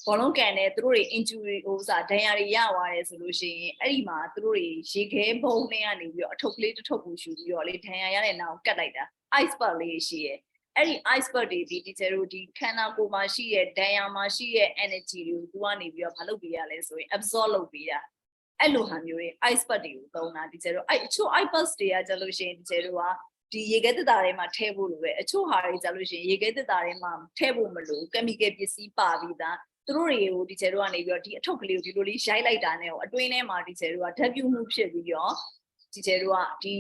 ဘောလုံးကန်တယ်သူတို့တွေ injury ဟိုစားဒဏ်ရာတွေရသွားတယ်ဆိုလို့ရှိရင်အဲ့ဒီမှာသူတို့တွေရေခဲဘုံနဲ့ကနေပြီးတော့အထုပ်ကလေးတစ်ထုပ်ကိုယူပြီးတော့လေဒဏ်ရာရတဲ့နောက်ကတ်လိုက်တာ ice pack လေးရှိရဲ့အဲ့ဒီ ice pack တွေဒီ teacher တို့ဒီခန္ဓာကိုယ်မှာရှိတဲ့ဒဏ်ရာမှာရှိတဲ့ energy တွေကိုသူကနေပြီးတော့မလုပ်ပေးရလဲဆိုရင် absorb လုပ်ပေးတာအဲ့လိုဟာမျိုးတွေ ice pack တွေကိုသုံးတာ teacher တို့အဲ့အချို့ ice pack တွေကကြလို့ရှိရင် teacher တို့ကဒီရေခဲတက်တာထဲမှာထည့်ဖို့လိုပဲအချို့ဟာတွေကြလို့ရှိရင်ရေခဲတက်တာထဲမှာထည့်ဖို့မလို chemical ပစ္စည်းပါပြီးသားသူတို့တွေကို teacher တို့ကနေပြီးတော့ဒီအထုပ်ကလေးကိုဒီလိုလေးရိုက်လိုက်တာနဲ့အတွင်းထဲမှာ teacher တို့ကဓာတ်ပြုမှုဖြစ်ပြီးတော့ teacher တို့ကဒီ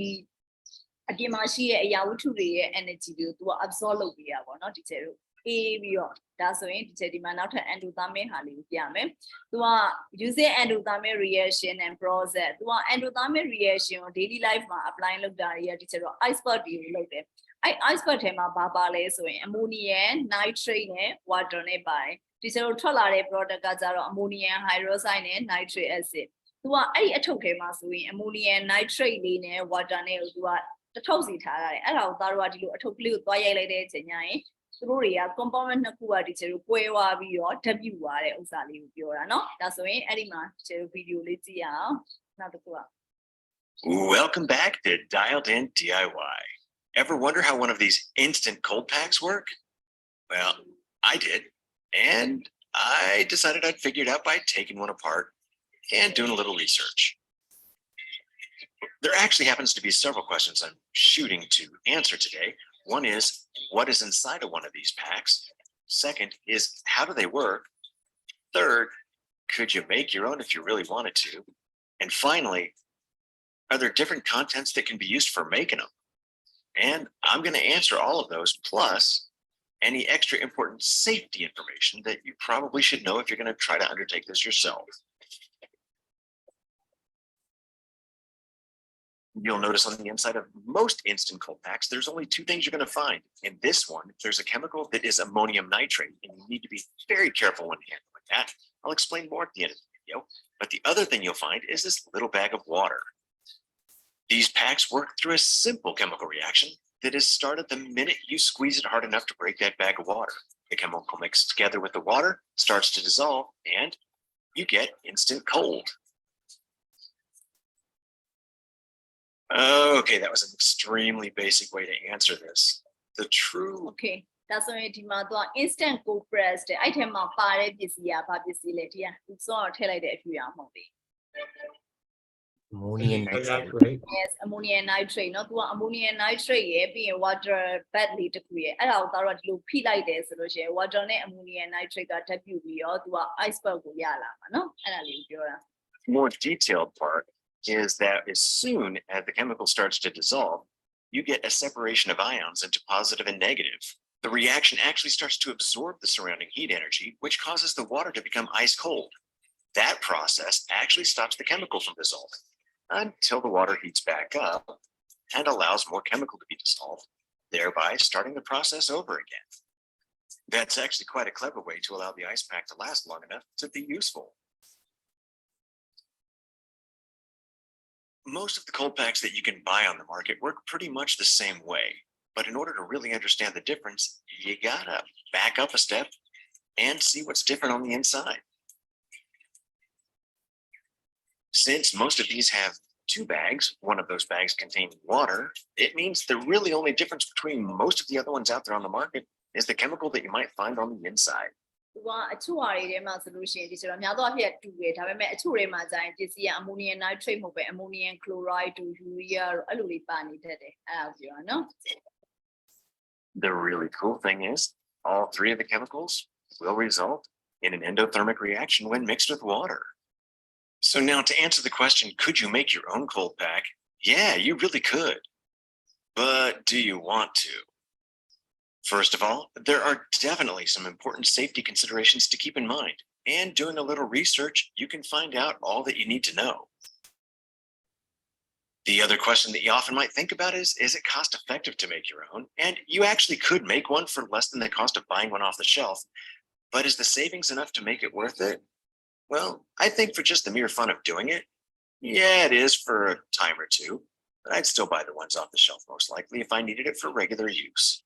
အပြင်မှာရှိတဲ့အရာဝတ္ထုတွေရဲ့ energy တွေကိုသူက absorb လုပ်ပေးရပါတော့ teacher တို့အေးပြီးတော့ဒါဆိုရင် teacher ဒီမှာနောက်ထပ် endothermic ဟာလေးကိုပြမယ်သူက using endothermic reaction and process သူက endothermic reaction ကို daily life မှာ apply လုပ်တာတွေက teacher တို့ ice pack တွေလုပ်တယ်အဲ့ ice pack ထဲမှာဘာပါလဲဆိုရင် ammonium nitrate နဲ့ water နဲ့ပါတယ် teacher တို့ထွက်လာတဲ့ product ကကြတော့ ammonium hydroxide နဲ့ nitric acid သူကအဲ့ဒီအထုပ်ထဲမှာဆိုရင် ammonium nitrate လေးနဲ့ water နဲ့ကိုသူကတစ်ထုပ်စီထားရတယ်အဲ့ဒါကိုသားတို့ကဒီလိုအထုပ်ကလေးကိုသွားရိုက်လိုက်တဲ့အချိန်ညရင်သူတို့တွေက component နှစ်ခုက teacher တို့ကွဲသွားပြီးတော့ဓာတ်ပြုသွားတဲ့ဥစ္စာလေးကိုပြောတာเนาะဒါဆိုရင်အဲ့ဒီမှာ teacher တို့ video လေးကြည့်ရအောင်နောက်တစ်ခုက Welcome back to Dialed In DIY. Ever wonder how one of these instant cold packs work? Well, I did, and I decided I'd figure it out by taking one apart and doing a little research. There actually happens to be several questions I'm shooting to answer today. One is, what is inside of one of these packs? Second is, how do they work? Third, could you make your own if you really wanted to? And finally, are there different contents that can be used for making them? And I'm going to answer all of those, plus any extra important safety information that you probably should know if you're going to try to undertake this yourself. You'll notice on the inside of most instant cold packs, there's only two things you're going to find. In this one, there's a chemical that is ammonium nitrate, and you need to be very careful when handling that. I'll explain more at the end of the video. But the other thing you'll find is this little bag of water. These packs work through a simple chemical reaction that is started the minute you squeeze it hard enough to break that bag of water. The chemical mixed together with the water starts to dissolve, and you get instant cold. Okay, that was an extremely basic way to answer this. The true... Okay, that's whyဒီမှာတော့ instant cold press တဲ့အဲ့ထဲမှာပါတဲ့ပစ္စည်းကဘာပစ္စည်းလဲတရားသူစောထည့်လိုက်တဲ့အဖြူရမဟုတ်ဘူး Ammonium nitrate. Yes, ammonium nitrate เนาะသူက ammonium nitrate ရဲ့ပြီးရင် water bed လေးတစ်ခုရဲ့အဲ့ဒါကိုသားတို့ကဒီလိုဖိလိုက်တယ်ဆိုလို့ရှိရင် water နဲ့ ammonium nitrate ကဓာတ်ပြုပြီးတော့သူက ice pack ကိုရလာမှာเนาะအဲ့ဒါလေးပြောတာ more detailed part, is that as soon as the chemical starts to dissolve, you get a separation of ions into positive and negative. The reaction actually starts to absorb the surrounding heat energy, which causes the water to become ice cold. That process actually stops the chemical from dissolving until the water heats back up and allows more chemical to be dissolved, thereby starting the process over again. That's actually quite a clever way to allow the ice pack to last long enough to be useful. Most of the cold packs that you can buy on the market work pretty much the same way, but in order to really understand the difference, you gotta back up a step and see what's different on the inside. Since most of these have 2 bags, one of those bags containing water, it means the really only difference between most of the other ones out there on the market is the chemical that you might find on the inside. သူကအချို့ဟာတွေထဲမှာဆိုလို့ရှိရင်ဒီဆိုတော့များသောအားဖြင့်တူတယ်ဒါပေမဲ့အချို့တွေမှာကျရင်ပစ္စည်းကအမိုနီယမ်နိုက်ထရိတ်မဟုတ်ပဲအမိုနီယမ်ကလိုရိုက်တို့ယူရီးယားတို့အဲ့လိုတွေပါနေတတ်တယ်အဲ့ဒါပြောရနော် The really cool thing is all 3 of the chemicals will result in an endothermic reaction when mixed with water. So now to answer the question, could you make your own cold pack? Yeah, you really could. But do you want to? First of all, there are definitely some important safety considerations to keep in mind. And doing a little research, you can find out all that you need to know. The other question that you often might think about is it cost effective to make your own? And you actually could make one for less than the cost of buying one off the shelf. But is the savings enough to make it worth it? Well, I think for just the mere fun of doing it, yeah, it is for a time or two. But I'd still buy the ones off the shelf most likely if I needed it for regular use.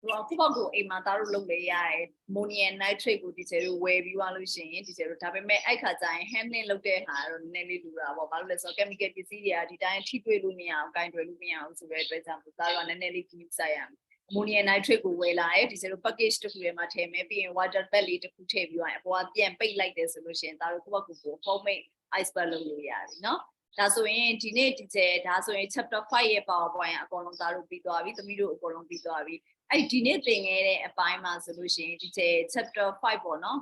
သူကခုပေါက်ကိုအိမ်မှာသားတို့လုပ်လေရတယ်မိုနီယမ်နိုက်ထရိတ်ကိုဒီကျဲတို့ဝယ်ပြီးသွားလို့ရှိရင်ဒီကျဲတို့ဒါပေမဲ့အဲ့ခါကျရင် handling လုပ်တဲ့ဟာတော့နည်းနည်းလေးလူတာပေါ့ဘာလို့လဲဆိုတော့ chemical ပစ္စည်းတွေကဒီတိုင်းထိတွေ့လို့မရအောင်၊ကင်တွယ်လို့မရအောင်ဆိုတဲ့အတွက်ကြောင့်သားတို့ကနည်းနည်းလေးကြီးစိုက်ရမယ်အမိုနီယမ်နိုက်ထရိတ်ကိုဝယ်လာတယ်ဒီကျဲတို့ package တစ်ခုထဲမှာထည့်မယ်ပြီးရင် water bag လေးတစ်ခုထည့်ပြီးသွားရင်အပေါ်ကပြန်ပိတ်လိုက်တယ်ဆိုလို့ရှိရင်သားတို့ခုပေါက်ကို homemade ice pack လုပ်လို့ရတယ်နော်ဒါဆိုရင်ဒီနေ့ဒီကျဲဒါဆိုရင် chapter 5ရဲ့ PowerPoint အကုန်လုံးသားတို့ပြီးသွားပြီသမီးတို့အကုန်လုံးပြီးသွားပြီအဲ့ဒီနေ့သင်ခဲ့တဲ့အပိုင်းမှာဆိုလို့ရှိရင်ဒီကျဲ chapter 5ပေါ့နော်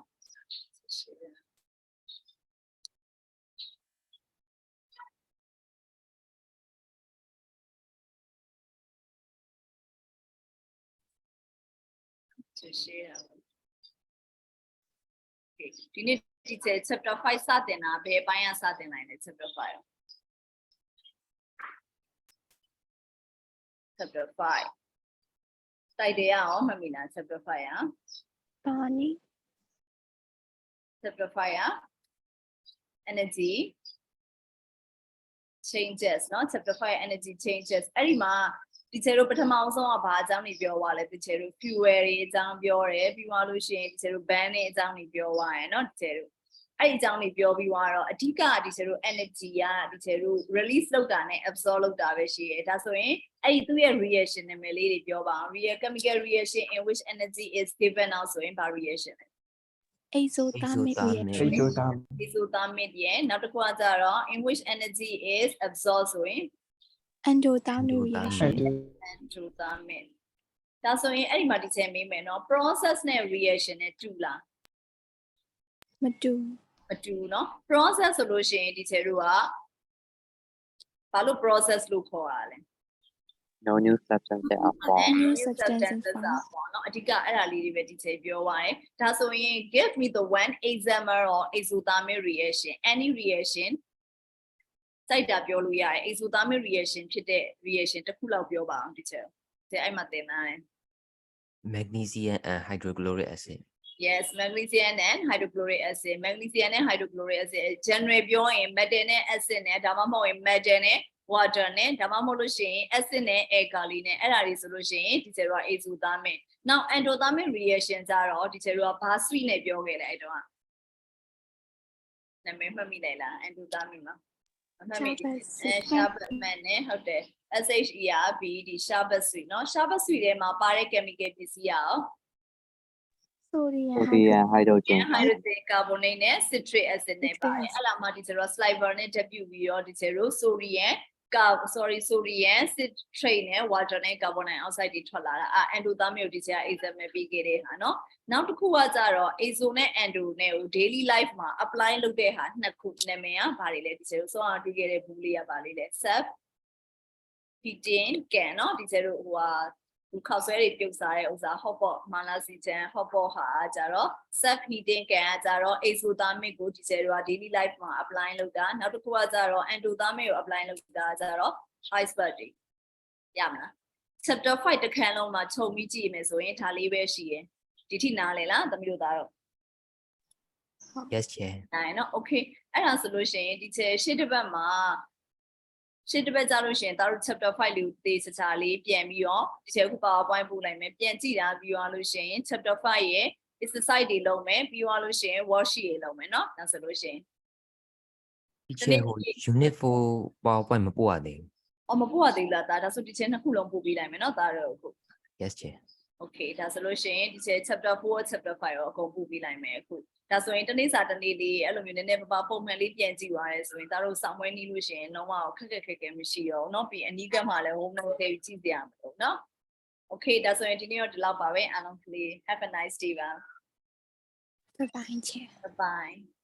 ဒီနေ့ဒီကျဲ chapter 5စတင်တာဘယ်အပိုင်းကစတင်နိုင်လဲ chapter 5 chapter 5တိုက်တယ်အောင်မှတ်မိလား chapter 5 อ่ะ ပါနီ chapter 5 อ่ะ energy changes เนาะ chapter 5 energy changes အဲ့ဒီမှာဒီချေတို့ပထမအောင်ဆုံးကဘာအကြောင်းတွေပြောသွားလဲဒီချေတို့ fuel တွေအကြောင်းပြောတယ်ပြီးသွားလို့ရှိရင်ဒီချေတို့ ban တွေအကြောင်းတွေပြောသွားရယ်เนาะဒီချေတို့အဲ့ဒီအကြောင်းတွေပြောပြီးသွားတော့အဓိကဒီချေတို့ energy ကဒီချေတို့ release လုပ်တာနဲ့ absorb လုပ်တာပဲရှိရယ်ဒါဆိုရင်အဲ့ဒီသူ့ရဲ့ reaction နာမည်လေးတွေပြောပါအောင် real chemical reaction in which energy is given out ဆိုရင်ဘာ reaction လဲ exothermic reaction exothermic ရဲ့နောက်တစ်ခုကကြတော့ in which energy is absorbed ဆိုရင် endothermic reaction endothermic ဒါဆိုရင်အဲ့ဒီမှာဒီချက်မေးမယ်နော် process နဲ့ reaction နဲ့တူလားမတူเนาะ process ဆိုလို့ရှိရင်ဒီချက်တို့ကဘာလို့ process လို့ခေါ်ရလဲ No new substances are formed. new substances formed ပေါ့เนาะအဓိကအဲ့ဒါလေးတွေပဲဒီချက်ပြောပါရယ်ဒါဆိုရင် give me the one example or exothermic reaction any reaction စိုက်တာပြောလို့ရတယ် exothermic reaction ဖြစ်တဲ့ reaction တစ်ခုလောက်ပြောပါအောင်ဒီချက်ဒီအဲ့မှာသင်ထားတယ် Magnesium and hydrochloric acid. Yes, magnesium and hydrochloric acid. Magnesium and hydrochloric acid. Generally ပြောရင် metal နဲ့ acid နဲ့ဒါမှမဟုတ်ရင် metal နဲ့ water နဲ့ဒါမှမဟုတ်လို့ရှိရင် acid နဲ့ alkali နဲ့အဲ့ဒါတွေဆိုလို့ရှိရင်ဒီကျတော့ exothermic. Now endothermic reaction ကြတော့ဒီကျတော့ဘာ sweet နဲ့ပြောခဲ့လဲအဲ့တော့နာမည်မှတ်မိလိုက်လား endothermic မှာမှတ်မိတယ် sharp နဲ့ဟုတ်တယ် SHERB ဒီ sharp sweet เนาะ sharp sweet ထဲမှာပါတဲ့ chemical ပစ္စည်းရော sodium hydrogen carbonate နဲ့ citric acid နဲ့ပါတယ်အဲ့လာမှဒီကျတော့ sliver နဲ့တက်ပြုတ်ပြီးတော့ဒီကျတော့ sodium sorry sodium citrate နဲ့ water နဲ့ carbon dioxide တွေထွက်လာတာendothermic ကိုဒီချက် example ပေးခဲ့တဲ့ဟာเนาะနောက်တစ်ခုကကြတော့ azo နဲ့ endo နဲ့ကို daily life မှာ apply လုပ်တဲ့ဟာနှစ်ခုနာမည်ကဘာတွေလဲဒီချက်ဆိုအောင်တွေ့ခဲ့တဲ့ဘူးလေးကဘာလေးလဲ self heating can เนาะဒီချက်တို့ဟိုဟာဒီခောက်ဆွဲတွေပြုတ်စားတဲ့ဥစား hot pot မာလာစီချန် hot pot ဟာကြတော့ self heating can ကကြတော့ exothermic ကိုဒီချက်တို့က daily life မှာ apply လုပ်တာနောက်တစ်ခုကကြတော့ endothermic ကို apply လုပ်တာကြတော့ ice bath တွေရမလား chapter 5တစ်ခန်းလုံးမှာခြုံပြီးကြည့်မယ်ဆိုရင်ဒါလေးပဲရှိရယ်ဒီထိနားလေလားသမီးတို့သားတော့ Yes, chair. နိုင်နော် okay အဲ့ဒါဆိုလို့ရှိရင်ဒီချက်ရှေ့တစ်ပတ်မှာရှေ့တစ်ပတ်ကြလို့ရှိရင်တို့ chapter 5လေးကိုသေစချာလေးပြန်ပြီးတော့ဒီချက်ခု PowerPoint ပို့လိုက်မယ်ပြန်ကြည့်တာပြီးသွားလို့ရှိရင် chapter 5ရဲ့ exercise တွေလုပ်မယ်ပြီးသွားလို့ရှိရင် worksheet တွေလုပ်မယ်နော်ဒါဆိုလို့ရှိရင် Chair, unit 4 PowerPoint မပို့ရသေးဘူး အော်မပို့ရသေးဘူးလားဒါဆိုဒီချက်နှစ်ခုလုံးပို့ပေးလိုက်မယ်နော်ဒါတော့အခု Yes, chair. okay ဒါဆိုလို့ရှိရင်ဒီချက် chapter 4 chapter 5ရောအကုန်ပို့ပေးလိုက်မယ်အခုဒါဆိုရင်တနေ့စာတနေ့လေးအဲ့လိုမျိုးနည်းနည်းပါပုံမှန်လေးပြန်ကြည့်သွားရဲဆိုရင်တို့စောင့်မွေးနေလို့ရှိရင်လုံးဝခက်ခက်မရှိတော့เนาะပြီးအနီးကပ်မှာလည်း home note တွေကြည့်ကြရမှာလို့เนาะ okay ဒါဆိုရင်ဒီနေ့တော့ဒီလောက်ပါပဲအားလုံးကလေး have a nice day ပါ Bye bye, chair. bye bye